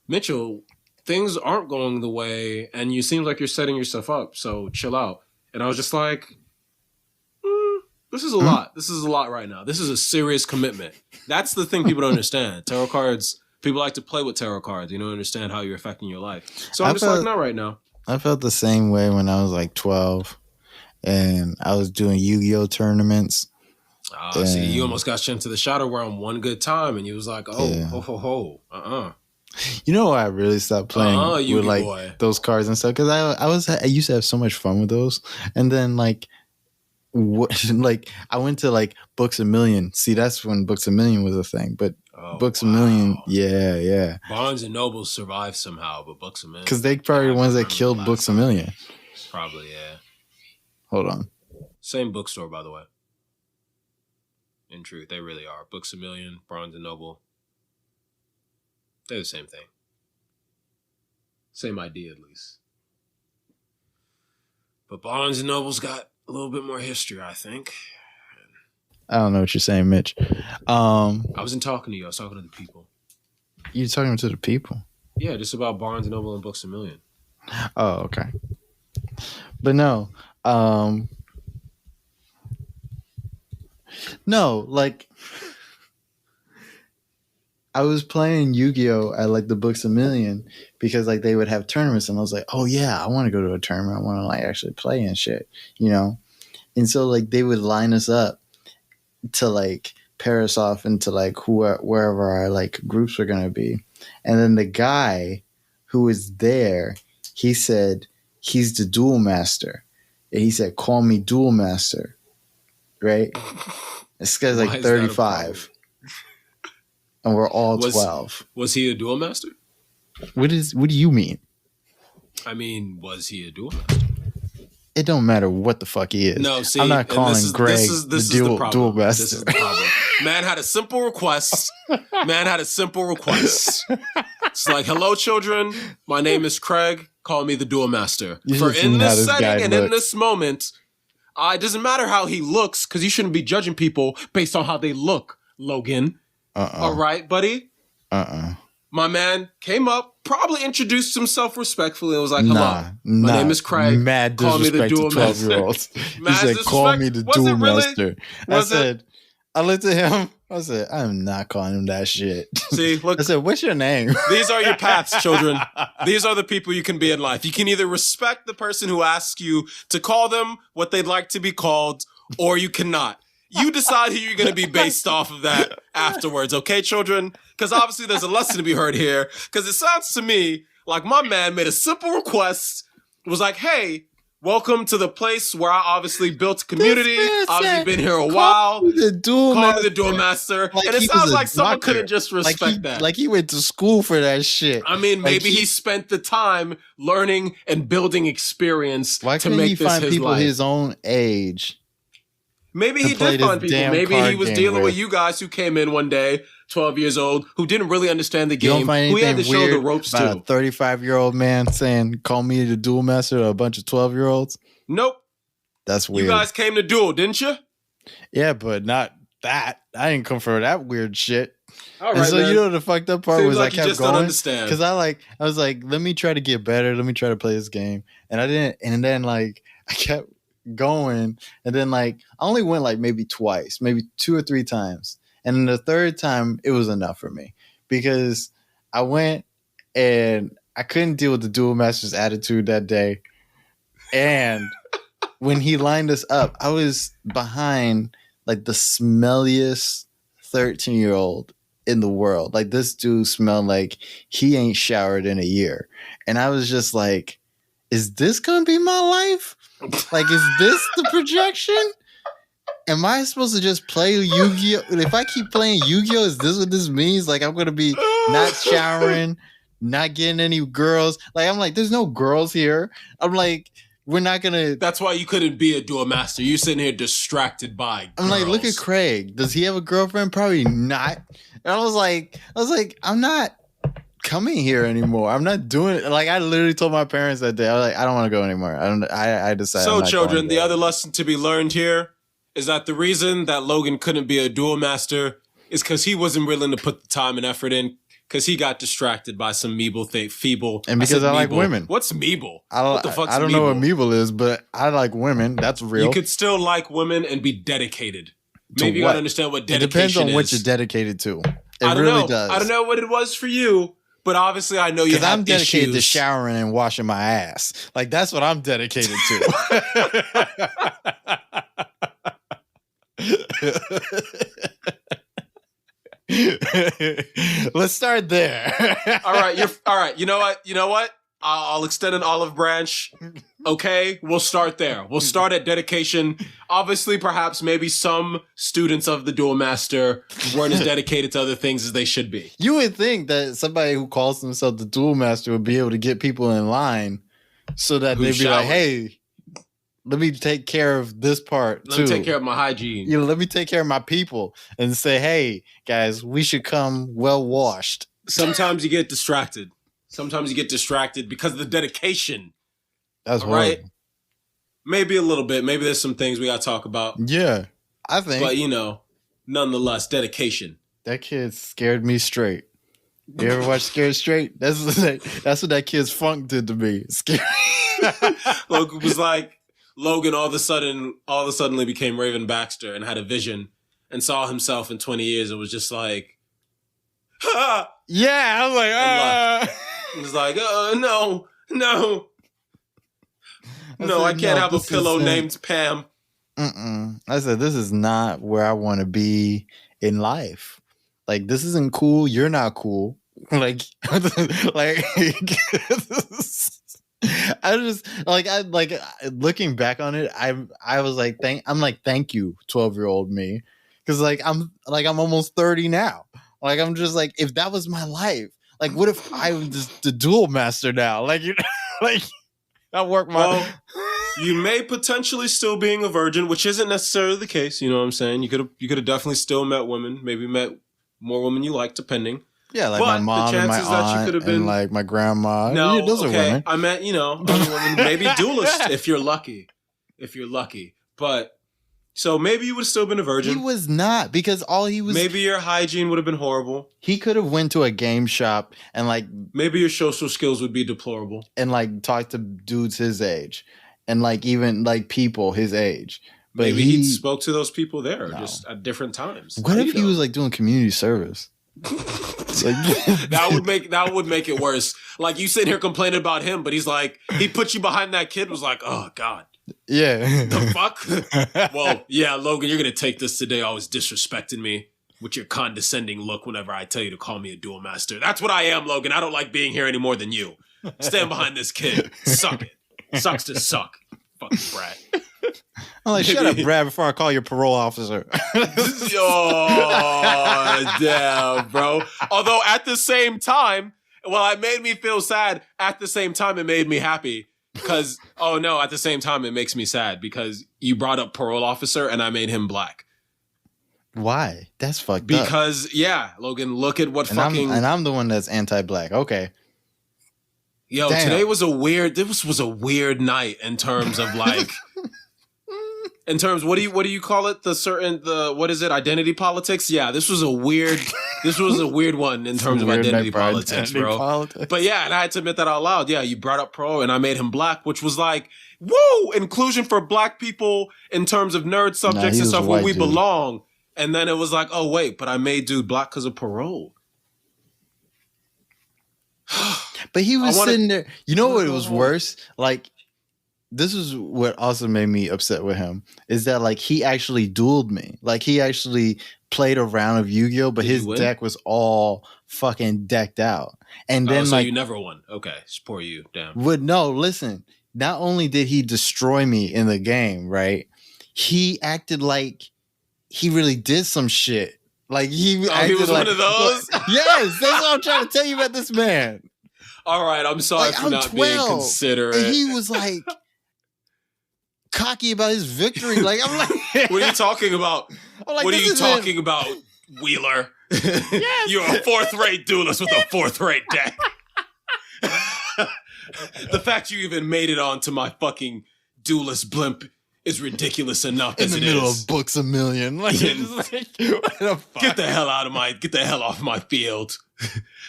Mitchell, things aren't going the way and you seem like you're setting yourself up. So chill out. And I was just like, this is a lot. This is a lot right now. This is a serious commitment. That's the thing people don't understand. Tarot cards, people like to play with tarot cards. You don't understand how you're affecting your life. So I'm just like, not right now. I felt the same way when I was like 12 and I was doing Yu-Gi-Oh tournaments. See, you almost got sent to the shadow realm one good time and you was like, You know why I really stopped playing with like those cards and stuff? Because I used to have so much fun with those. And then like I went to like Books A Million. See, that's when Books A Million was a thing. But Books A Million, yeah. Barnes and Noble survived somehow, but Books A Million, because they probably the ones that killed Books A Million. Probably, yeah. Hold on. Same bookstore, by the way. In truth, they really are. Books A Million, Barnes and Noble. They're the same thing. Same idea, at least. But Barnes and Noble's got a little bit more history, I think. I don't know what you're saying, Mitch. I wasn't talking to you. I was talking to the people. You're talking to the people? Yeah, just about Barnes & Noble and Books A Million. Oh, okay. But no. No, like... I was playing Yu-Gi-Oh! At like the Books A Million because like they would have tournaments and I was like, oh yeah, I want to go to a tournament. I want to like actually play and shit, And so like they would line us up to like pair us off into like wherever our like groups were going to be. And then the guy who was there, he said he's the duel master. And he said, call me duel master. Right? This guy's like 35. And we're all 12. Was he a duel master? What do you mean? I mean, was he a duel master? It don't matter what the fuck he is. No, see, I'm not calling Greg the duel master. This is the problem. Man had a simple request. It's like, hello, children. My name is Craig. Call me the duel master. For in this setting and in this moment, it doesn't matter how he looks because you shouldn't be judging people based on how they look, Logan. All right, buddy? My man came up, probably introduced himself respectfully and was like, hello, Nah, my name is Craig. Mad Call me the disrespect to dual master. 12-year-olds. He Mad said, call me the disrespect? Was dual it really? master. Was it? I looked at him. I said, I'm not calling him that shit. See, look. I said, what's your name? These are your paths, children. These are the people you can be in life. You can either respect the person who asks you to call them what they'd like to be called, or you cannot. You decide who you're going to be based off of that afterwards, okay, children? Because obviously there's a lesson to be heard here. Because it sounds to me like my man made a simple request. It was like, hey, welcome to the place where I obviously built a community. Obviously been here a while. Call me the dual master. Like, and it sounds like someone couldn't just respect that. Like he went to school for that shit. I mean, maybe he spent the time learning and building experience to make this his life. Why couldn't he find people his own age? Maybe he did find people. Maybe he was dealing with you guys who came in one day, 12 years old, who didn't really understand the game, who he had to show the ropes to. A 35-year-old man saying, call me the duel master to a bunch of 12-year-olds? Nope. That's weird. You guys came to duel, didn't you? Yeah, but not that. I didn't come for that weird shit. All right, and so man. You know the fucked up part was I kept just going. Don't understand. Because I was like, let me try to get better. Let me try to play this game. And I didn't. And then like I kept going, and then like I only went like maybe twice, maybe 2 or 3 times, and then the third time it was enough for me because I went and I couldn't deal with the duel master's attitude that day. And when he lined us up, I was behind like the smelliest 13-year-old in the world. Like this dude smelled like he ain't showered in a year, and I was just like, is this gonna be my life? Like, is this the projection? Am I supposed to just play Yu-Gi-Oh? If I keep playing Yu-Gi-Oh, is this what this means? Like, I'm going to be not showering, not getting any girls. Like, I'm like, there's no girls here. I'm like, we're not going to. That's why you couldn't be a duel master. You sitting here distracted by girls. I'm like, look at Craig. Does he have a girlfriend? Probably not. And I was like, I'm not coming here anymore. I'm not doing it. Like I literally told my parents that day. I was like, I don't want to go anymore. I decided. So children, the other lesson to be learned here is that the reason that Logan couldn't be a duel master is because he wasn't willing to put the time and effort in because he got distracted by some feeble. And because I like women. What's Meeble? What the fuck's I don't know what Meeble is, but I like women. That's real. You could still like women and be dedicated. Maybe you gotta understand what dedication is. It depends on what you're dedicated to. I don't know. I don't know what it was for you. But obviously, I know you have I'm dedicated issues. to showering and washing my ass. Like, that's what I'm dedicated to. Let's start there. All right. You know what? I'll extend an olive branch. Okay, we'll start there. We'll start at dedication. Obviously, perhaps maybe some students of the duel master weren't as dedicated to other things as they should be. You would think that somebody who calls themselves the duel master would be able to get people in line so that they'd be like, hey, let me take care of this part too. Let me take care of my hygiene. Let me take care of my people and say, hey, guys, we should come well washed. Sometimes you get distracted. Because of the dedication. That's right. Maybe a little bit. Maybe there's some things we got to talk about. Yeah, I think. But, nonetheless, dedication. That kid scared me straight. You ever watch Scared Straight? That's what that kid's funk did to me. Scary. Logan was like, Logan all of a sudden became Raven Baxter and had a vision and saw himself in 20 years and was just like, ha! Yeah, I was like, ah. He was like, no. I can't have a pillow named Pam. I said, this is not where I want to be in life. Like, this isn't cool. You're not cool. Like, looking back on it, I was like, thank you, 12-year-old me. Cause I'm almost 30 now. Like, I'm just like, if that was my life, like, what if I was just the duel master now? Like, I work my. Well, you may potentially still being a virgin, which isn't necessarily the case. You know what I'm saying? You could have definitely still met women, maybe met more women you like, depending. Yeah, like my mom and my aunt and like my grandma. No, yeah, those are women. I meant, other women, maybe duelists if you're lucky. But So maybe you would have still been a virgin. He was not, because all he was. Maybe your hygiene would have been horrible. He could have went to a game shop and like. Maybe your social skills would be deplorable. And like talk to dudes his age, and like even like people his age. But maybe he spoke to those people there just at different times. What if he was like doing community service? that would make it worse. Like you sitting here complaining about him, but he's like, he put you behind that kid, was like, oh God. Yeah. The fuck? Well, yeah, Logan, you're gonna take this today, always disrespecting me with your condescending look whenever I tell you to call me a duel master. That's what I am, Logan. I don't like being here any more than you. Stand behind this kid. Suck it. Sucks to suck. Fucking brat. I'm like, shut up, Brad, before I call your parole officer. Oh, damn, bro. Although at the same time, well, it made me feel sad. At the same time, it made me happy. Because, oh no, at the same time, it makes me sad because you brought up parole officer and I made him black. Why? That's fucked up. Because, yeah, Logan, look at what I'm the one that's anti-black. Okay. Yo, Damn. This was a weird night in terms of like, in terms, what do you call it? What is it? Identity politics? Yeah, this was a weird one in terms of identity politics, bro. But yeah, and I had to admit that out loud. Yeah, you brought up pro and I made him black, which was like, woo, inclusion for black people in terms of nerd subjects and stuff where we belong. And then it was like, oh wait, but I made dude black because of parole. But he was sitting there. You know what was worse? Like, this is what also made me upset with him, is that like he actually dueled me. Like he actually played a round of Yu-Gi-Oh, but his deck was all fucking decked out. And then so you never won. Okay, it's poor you. Damn. Listen. Not only did he destroy me in the game, right? He acted like he really did some shit. Like he was like, one of those. Yes, that's what I'm trying to tell you about this man. All right, I'm sorry for not being considerate. And he was like cocky about his victory. Like I'm like, what are you talking about? Like, what are you talking about, Wheeler? Yes. You're a fourth-rate duelist with a fourth-rate deck. The fact you even made it onto my fucking duelist blimp is ridiculous enough as it is. In the middle of Books A Million. Like, what the fuck? Get the hell off my field.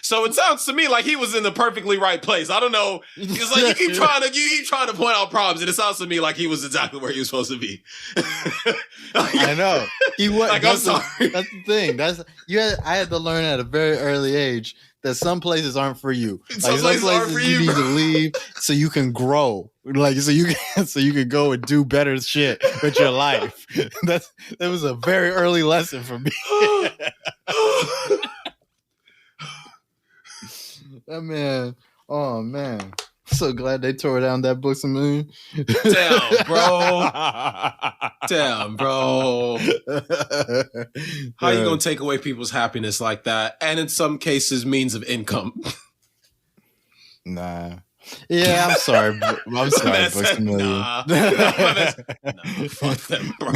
So it sounds to me like he was in the perfectly right place. I don't know. It's like you keep trying to point out problems, and it sounds to me like he was exactly where he was supposed to be. I know. He was. Like, I'm sorry. That's the thing. I had to learn at a very early age that some places aren't for you. Like some places aren't for you. You need to leave so you can grow. Like so you can go and do better shit with your life. That was a very early lesson for me. That man. Oh man. So glad they tore down that Books A Million. Damn, bro. Damn, bro. How you gonna take away people's happiness like that? And in some cases, means of income. Nah. Yeah, I'm sorry. I'm sorry, Books A Million. Nah, fuck them, bro.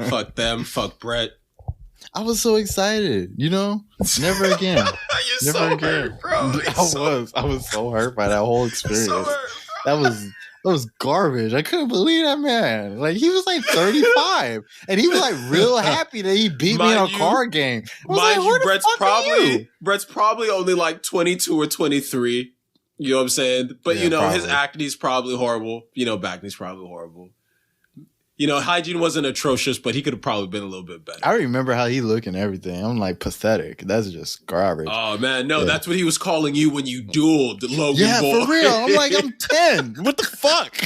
Fuck them. Fuck Brett. I was so excited, you know? Never again. You're Never so again. Hurt, bro. I was so hurt by that whole experience. That was garbage. I couldn't believe that man. Like he was like 35 and he was like real happy that he beat me in a card game. Mind you, Brett's probably only like 22 or 23. You know what I'm saying? But you know, probably. His acne's probably horrible. You know, Backney's probably horrible. You know, hygiene wasn't atrocious, but he could have probably been a little bit better. I remember how he looked and everything. I'm like, pathetic. That's just garbage. Oh, man. No, that's what he was calling you when you dueled the Logan boy. Yeah, for real. I'm like, I'm 10. What the fuck?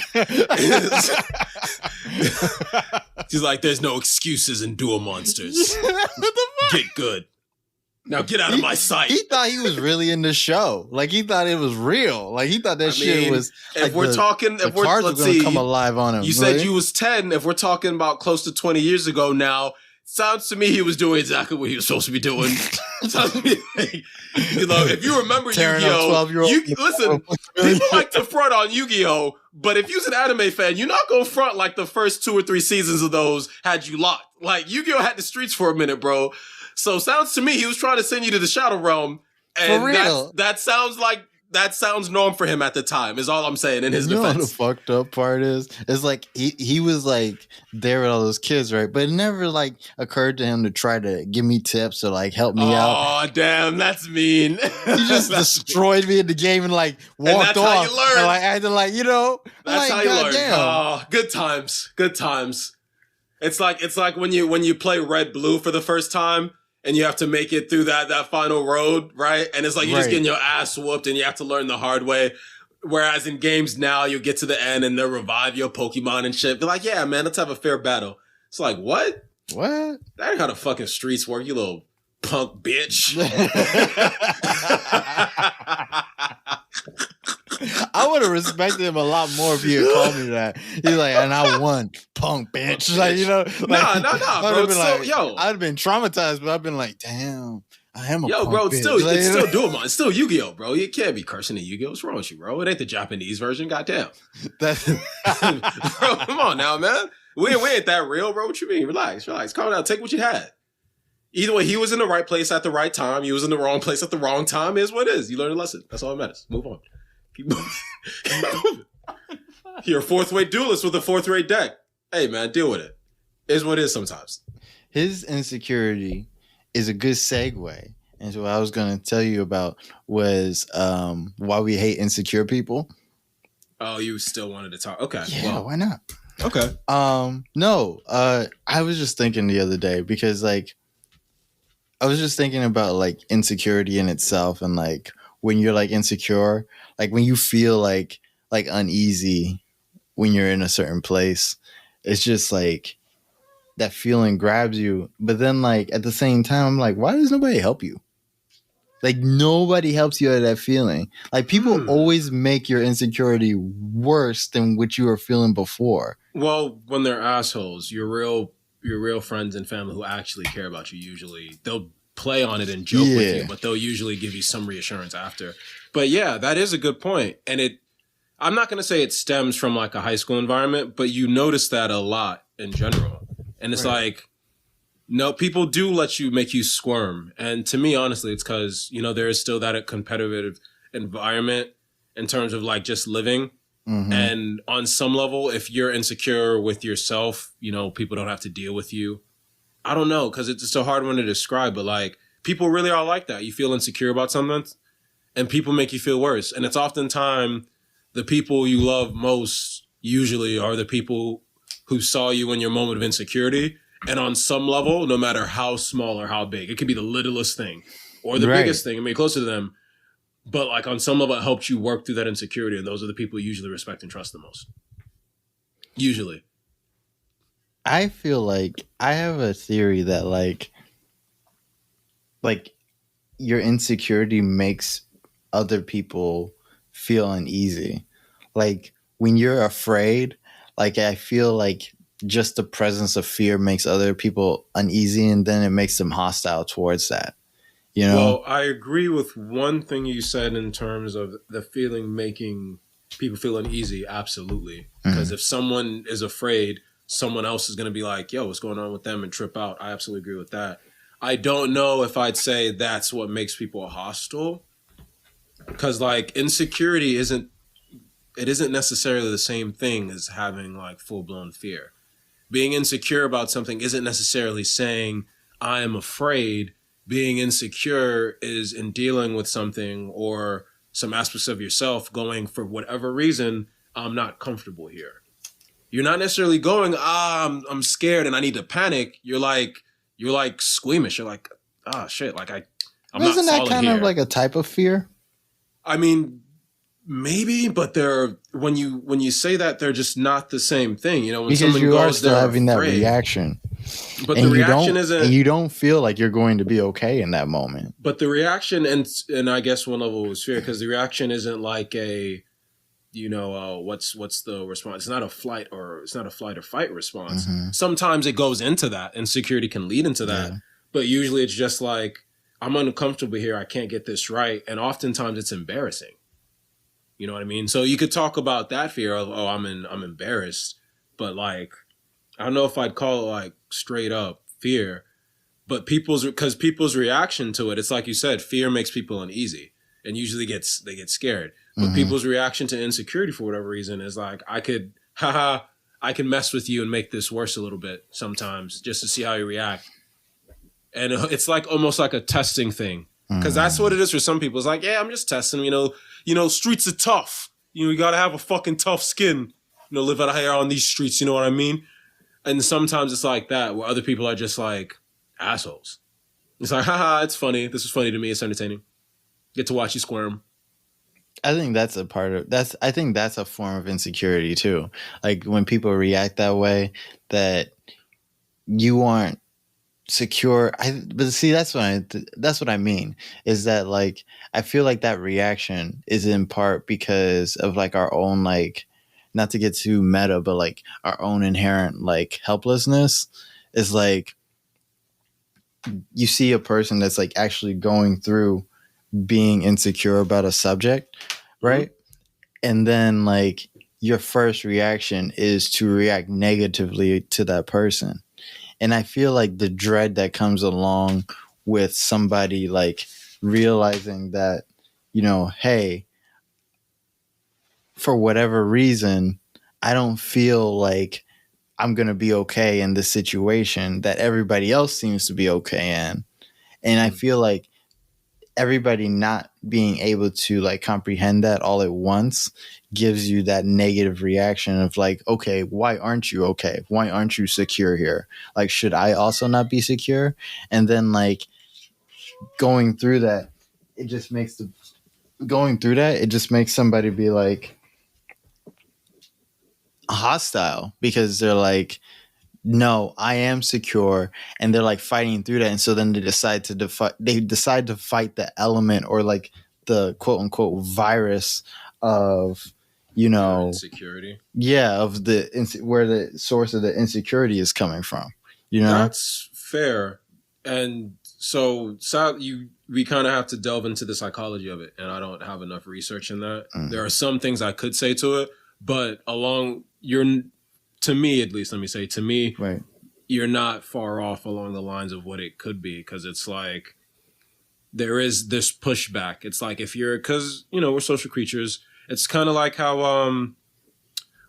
He's like, there's no excuses in duel monsters. What the fuck? Get good. Now get out of my sight. He thought he was really in the show. Like he thought it was real. Like he thought that shit was. If we're talking, if we're let's see, come alive on him. You said you was 10. If we're talking about close to 20 years ago now, sounds to me he was doing exactly what he was supposed to be doing. Sounds to me like, you know, if you remember Yu-Gi-Oh, listen, people like to front on Yu-Gi-Oh, but if you're an anime fan, you're not gonna front like the first 2 or 3 seasons of those had you locked. Like Yu-Gi-Oh had the streets for a minute, bro. So sounds to me he was trying to send you to the Shadow Realm, and for real. That sounds like that sounds norm for him at the time, is all I'm saying in his You know what the defense. fucked up part is? It's like he was like there with all those kids, right? But it never like occurred to him to try to give me tips or like help me out. Oh, damn, that's mean. He just destroyed me in the game and like walked that's off. how you learn. And like acting like, you know, That's like, how you learn. goddamn. Oh, good times. Good times. It's like when you play Red Blue for the first time and you have to make it through that final road, right? And it's like you're just getting your ass whooped and you have to learn the hard way. Whereas in games now, you get to the end and they'll revive your Pokemon and shit. They're like, yeah, man, let's have a fair battle. It's like, what? What? That ain't how the fucking streets work, you little punk bitch. I would have respected him a lot more if he had called me that. He's like, and I won, punk bitch. Like, you know, like, nah, bro. I'd have been traumatized, but I've been like, damn, I am a punk bro, bitch. still, Like, it's still Doomon. It's still Yu-Gi-Oh, bro. You can't be cursing at Yu-Gi-Oh. What's wrong with you, bro? It ain't the Japanese version. Goddamn. Bro, Bro, come on now, man. We ain't that real, bro. What you mean? Relax. Calm down. Take what you had. Either way, he was in the right place at the right time. You was in the wrong place at the wrong time. Is what it is. You learned a lesson. That's all that matters. Move on. Keep moving. You're a fourth-rate duelist with a fourth-rate deck. Hey, man, deal with it. Is what it is sometimes. his insecurity is a good segue into what I was going to tell you about was why we hate insecure people. Oh, you still wanted to talk? Okay. Yeah, why not? Okay. No, I was just thinking the other day because like I was just thinking about like insecurity in itself and like when you're like insecure, like when you feel like uneasy when you're in a certain place, it's just like that feeling grabs you. But then like at the same time, I'm like, why does nobody help you? Like nobody helps you at that feeling. Like people always make your insecurity worse than what you were feeling before. Well, when they're assholes, your real friends and family who actually care about you, usually they'll play on it and joke with you, but they'll usually give you some reassurance after. But yeah, that is a good point. And I'm not going to say it stems from like a high school environment, but you notice that a lot in general. And it's like, no, people do make you squirm. And to me, honestly, it's because, there is still that competitive environment in terms of like just living. Mm-hmm. And on some level, if you're insecure with yourself, people don't have to deal with you. I don't know, because it's a hard one to describe, but like people really are like that. You feel insecure about something and people make you feel worse. And it's oftentimes the people you love most usually are the people who saw you in your moment of insecurity. And on some level, no matter how small or how big, it could be the littlest thing or the biggest thing, closer to them. But like on some level, it helps you work through that insecurity. And those are the people you usually respect and trust the most. Usually. I feel like I have a theory that like your insecurity makes other people feel uneasy. Like when you're afraid, like I feel like just the presence of fear makes other people uneasy and then it makes them hostile towards that. Well, I agree with one thing you said in terms of the feeling making people feel uneasy. Absolutely. Because if someone is afraid, someone else is going to be like, yo, what's going on with them and trip out. I absolutely agree with that. I don't know if I'd say that's what makes people hostile. Because like insecurity isn't necessarily the same thing as having like full-blown fear. Being insecure about something isn't necessarily saying I am afraid. Being insecure is in dealing with something or some aspects of yourself going for whatever reason, I'm not comfortable here. You're not necessarily going, I'm scared and I need to panic. You're like squeamish. You're like, shit, like I'm not solid here. Isn't that kind of like a type of fear? I mean, maybe, but when you say that, they're just not the same thing. When because someone you goes, are still having afraid. that reaction. But the reaction isn't. And you don't feel like you're going to be okay in that moment. But the reaction, and I guess one level was fear, because the reaction isn't like a, what's the response? It's not a flight or fight response. Mm-hmm. Sometimes it goes into that, and security can lead into that. Yeah. But usually it's just like, I'm uncomfortable here. I can't get this right, and oftentimes it's embarrassing. You know what I mean? So you could talk about that fear of, I'm embarrassed, but like, I don't know if I'd call it like straight up fear, but people's reaction to it, it's like you said, fear makes people uneasy. and usually they get scared. But people's reaction to insecurity for whatever reason is like, I can mess with you and make this worse a little bit sometimes just to see how you react. And it's like almost like a testing thing. Because that's what it is for some people. It's like, yeah, I'm just testing, streets are tough. You got to have a fucking tough skin, live out here on these streets, you know what I mean? And sometimes it's like that, where other people are just like assholes. It's like, haha, it's funny. This is funny to me. It's entertaining. Get to watch you squirm. I think that's a part of I think that's a form of insecurity too. Like when people react that way, that you aren't secure. But see, that's what I mean, is that like I feel like that reaction is in part because of like our own, like, not to get too meta, but like our own inherent like helplessness. Is like you see a person that's like actually going through being insecure about a subject, right? And then like your first reaction is to react negatively to that person. And I feel like the dread that comes along with somebody like realizing that, hey, for whatever reason, I don't feel like I'm going to be okay in this situation that everybody else seems to be okay in. And I feel like everybody not being able to like comprehend that all at once gives you that negative reaction of like, okay, why aren't you okay? Why aren't you secure here? Like, should I also not be secure? And then like going through that, it just makes somebody be like hostile, because they're like, no, I am secure, and they're like fighting through that. And so then they decide to fight the element, or like the quote unquote virus of, insecurity. Yeah, of where the source of the insecurity is coming from. That's fair. And so we kind of have to delve into the psychology of it, and I don't have enough research in that. There are some things I could say to it, but to me, at least, Right. You're not far off along the lines of what it could be, because it's like there is this pushback. It's like because we're social creatures. It's kind of like how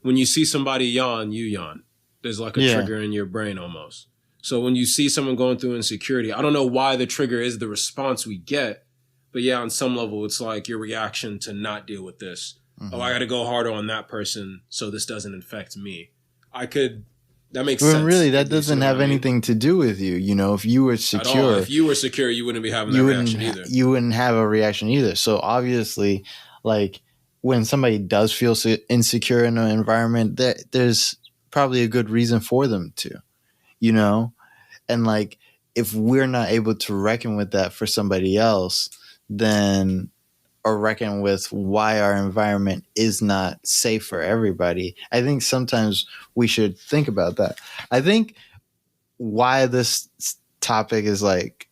when you see somebody yawn, you yawn. There's like a trigger in your brain almost. So when you see someone going through insecurity, I don't know why the trigger is the response we get, but yeah, on some level, it's like your reaction to not deal with this. Oh, I got to go harder on that person so this doesn't infect me. That makes sense. Really, that doesn't have anything to do with you. If you were secure, if you were secure, you wouldn't be having that reaction either. You wouldn't have a reaction either. So obviously, like when somebody does feel insecure in an environment, there's probably a good reason for them to, and like if we're not able to reckon with that for somebody else, then, or reckon with why our environment is not safe for everybody, I think sometimes we should think about that. I think why this topic is like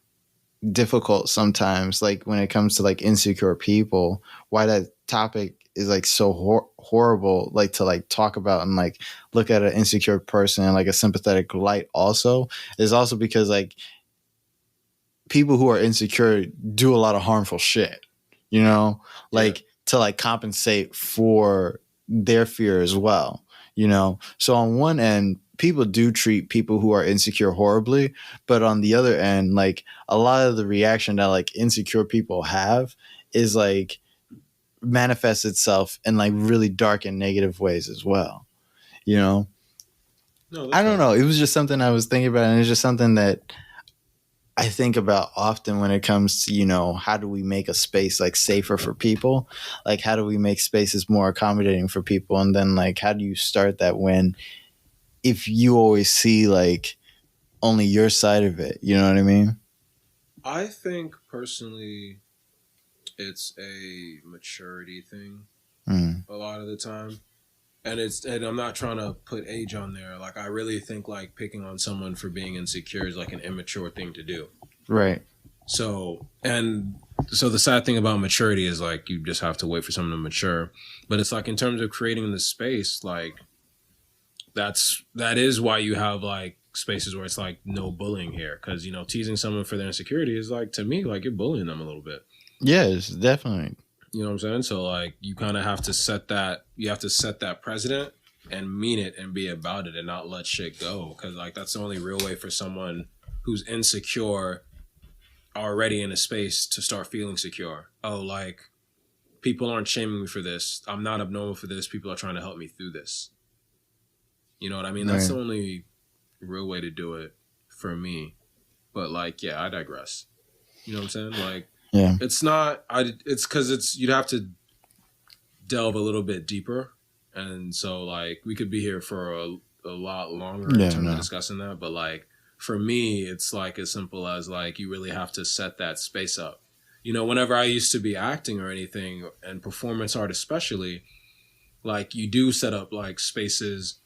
difficult sometimes, like when it comes to like insecure people, why that topic is like so horrible, like to like talk about and like look at an insecure person in like a sympathetic light also, is also because like people who are insecure do a lot of harmful shit. To like compensate for their fear as well, So on one end, people do treat people who are insecure horribly, but on the other end, like a lot of the reaction that like insecure people have is like manifests itself in like really dark and negative ways as well, No, I don't know. It was just something I was thinking about, and it's just something that I think about often when it comes to, how do we make a space like safer for people? Like, how do we make spaces more accommodating for people? And then like, how do you start that if you always see like only your side of it, you know what I mean? I think personally it's a maturity thing a lot of the time. And I'm not trying to put age on there. Like, I really think like picking on someone for being insecure is like an immature thing to do. Right. So the sad thing about maturity is like you just have to wait for someone to mature. But it's like in terms of creating the space, like that is why you have like spaces where it's like no bullying here. Because, teasing someone for their insecurity is like, to me, like you're bullying them a little bit. Yes, definitely. You know what I'm saying? So like you kind of have to set that. You have to set that precedent and mean it and be about it and not let shit go. Because like that's the only real way for someone who's insecure already in a space to start feeling secure. Oh, like people aren't shaming me for this. I'm not abnormal for this. People are trying to help me through this. You know what I mean? That's the only real way to do it for me. But like, yeah, I digress. You know what I'm saying? Like, Yeah. it's not. It's because you'd have to delve a little bit deeper, and so like we could be here for a lot longer in terms of discussing that. But like for me, it's like as simple as like you really have to set that space up. You know, whenever I used to be acting or anything, and performance art especially, like you do set up like spaces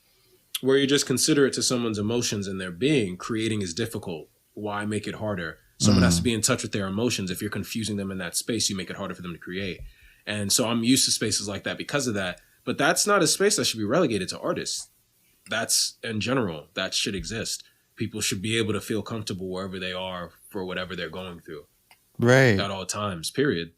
where you just considerate to someone's emotions and their being. Creating is difficult. Why make it harder? Someone has to be in touch with their emotions. If you're confusing them in that space, you make it harder for them to create. And so I'm used to spaces like that because of that. But that's not a space that should be relegated to artists. That's in general, that should exist. People should be able to feel comfortable wherever they are for whatever they're going through. Right. At all times, period.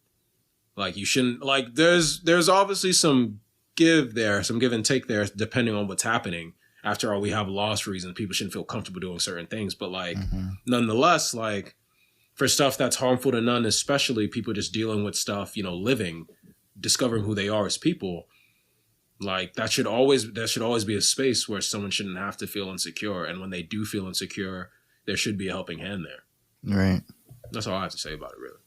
Like you shouldn't, like there's obviously some give there, some give and take there, depending on what's happening. After all, we have loss reasons. People shouldn't feel comfortable doing certain things. But like, nonetheless, like for stuff that's harmful to none, especially people just dealing with stuff, you know, living, discovering who they are as people, like that should always be a space where someone shouldn't have to feel insecure. And when they do feel insecure, there should be a helping hand there. Right. That's all I have to say about it, really.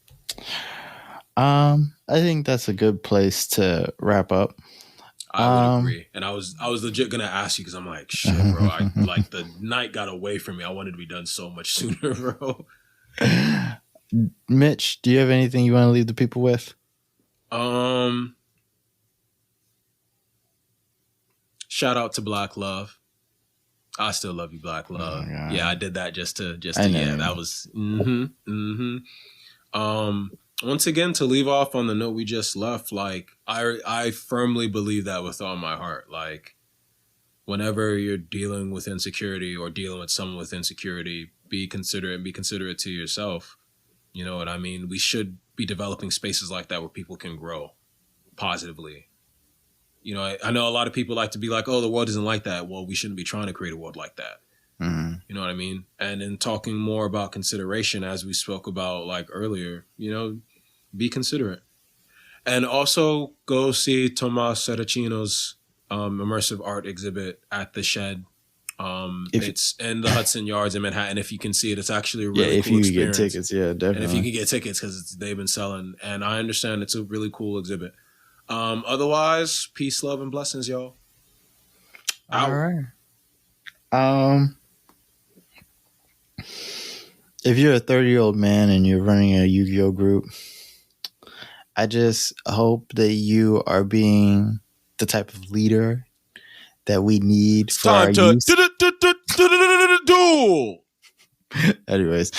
I think that's a good place to wrap up. I would agree. And I was legit gonna ask you because I'm like, shit, bro. I like the night got away from me. I wanted to be done so much sooner, bro. Mitch, do you have anything you want to leave the people with? Shout out to Black Love. I still love you, Black Love. Oh, yeah, I did that just to yeah, that was once again, to leave off on the note we just left, like I firmly believe that with all my heart. Like whenever you're dealing with insecurity or dealing with someone with insecurity, be considerate to yourself. You know what I mean? We should be developing spaces like that where people can grow positively. You know, I know a lot of people like to be like, oh, the world isn't like that. Well, we shouldn't be trying to create a world like that. You know what I mean? And in talking more about consideration, as we spoke about like earlier, you know, be considerate. And also go see Tomas Saraceno's immersive art exhibit at the Shed. It's in the Hudson Yards in Manhattan. If you can see it, it's actually a really cool experience. If you can get tickets, yeah, definitely. And if you can get tickets, because they've been selling. And I understand it's a really cool exhibit. Otherwise, peace, love, and blessings, y'all. All right. If you're a 30-year-old man and you're running a Yu-Gi-Oh group, I just hope that you are being the type of leader that we need for our youth. Duel. Anyways,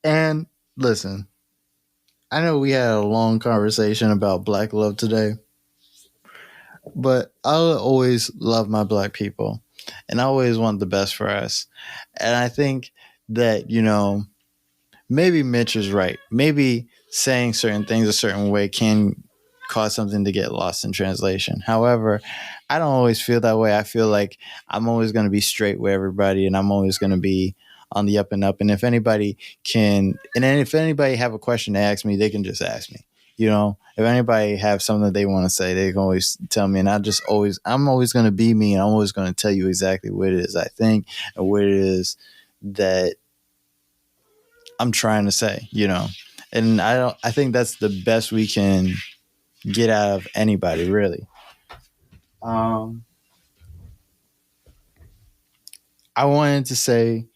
and listen, I know we had a long conversation about Black love today, but I'll always love my Black people, and I always want the best for us. And I think that, you know, maybe Mitch is right. Maybe saying certain things a certain way can cause something to get lost in translation. However, I don't always feel that way. I feel like I'm always going to be straight with everybody, and I'm always going to be on the up and up. And if anybody have a question to ask me, they can just ask me. You know, if anybody have something they want to say, they can always tell me. And I'm always going to be me, and I'm always going to tell you exactly what it is I think and what it is that I'm trying to say, you know. And I think that's the best we can get out of anybody, really. I wanted to say,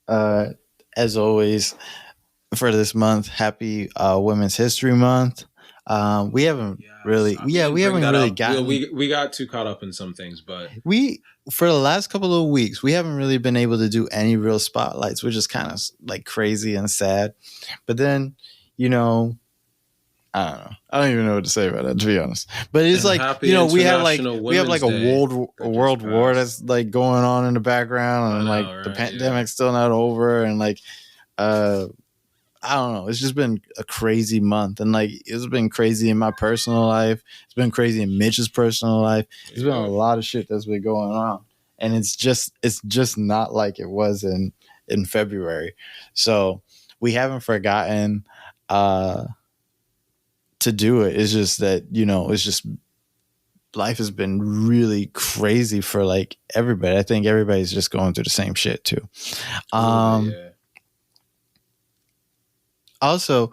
as always, for this month, happy Women's History Month. We haven't really gotten. We got too caught up in some things, but for the last couple of weeks, we haven't really been able to do any real spotlights, which is kind of like crazy and sad. But then, you know, I don't know. I don't even know what to say about that, to be honest. But it's like, you know, we have like a world war that's like going on in the background, and like the pandemic's still not over, and like I don't know. It's just been a crazy month, and like it's been crazy in my personal life. It's been crazy in Mitch's personal life. There's been a lot of shit that's been going on, and it's just not like it was in February. So we haven't forgotten to do it. It's just that, you know, it's just life has been really crazy for like everybody. I think everybody's just going through the same shit too. Yeah. Also,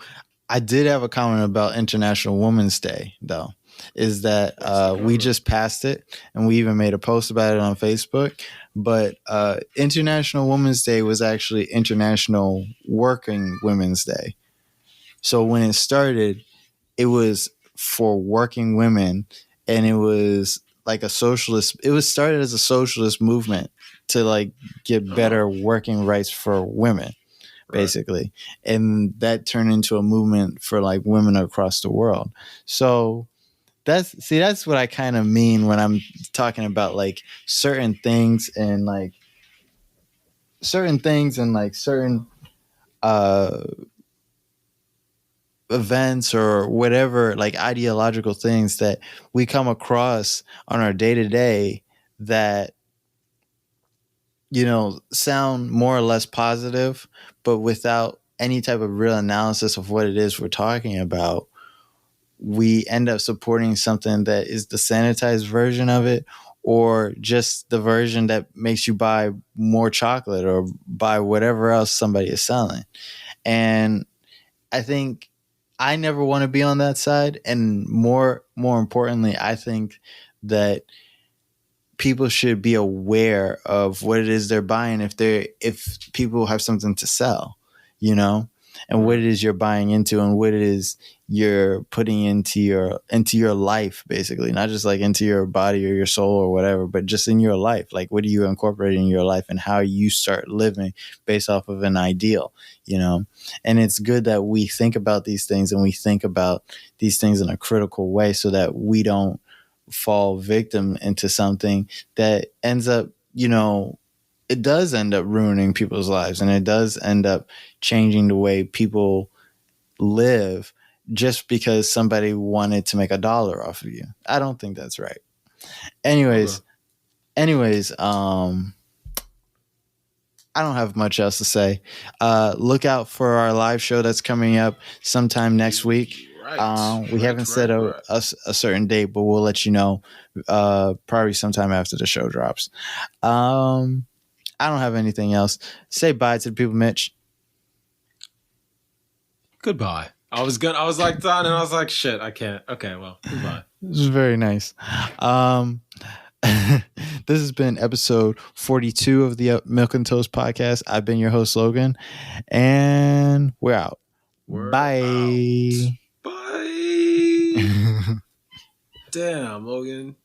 I did have a comment about International Women's Day, though, is that we just passed it and we even made a post about it on Facebook. But International Women's Day was actually International Working Women's Day. So when it started, it was for working women, and it was like a socialist. It was started as a socialist movement to like get better working rights for women. Basically. And that turned into a movement for like women across the world. So that's what I kind of mean when I'm talking about like certain things and certain events or whatever, like ideological things that we come across on our day to day that, you know, sound more or less positive, but without any type of real analysis of what it is we're talking about, we end up supporting something that is the sanitized version of it, or just the version that makes you buy more chocolate or buy whatever else somebody is selling. And I think I never want to be on that side. And more importantly, I think that people should be aware of what it is they're buying if people have something to sell, you know, and what it is you're buying into and what it is you're putting into your life, basically, not just like into your body or your soul or whatever, but just in your life. Like, what do you incorporate in your life and how you start living based off of an ideal, you know? And it's good that we think about these things and we think about these things in a critical way so that we don't fall victim into something that ends up, you know, it does end up ruining people's lives, and it does end up changing the way people live just because somebody wanted to make $1 off of you. I don't think that's right. Anyways, I don't have much else to say. Look out for our live show that's coming up sometime next week. We haven't set a certain date, but we'll let you know probably sometime after the show drops. I don't have anything else. Say bye to the people, Mitch. Goodbye. I was like done, and I was like, shit, I can't. Okay, well, goodbye. This is very nice. This has been episode 42 of the Milk and Toast podcast. I've been your host, Logan, and we're out. Bye. Bye. Damn, Logan.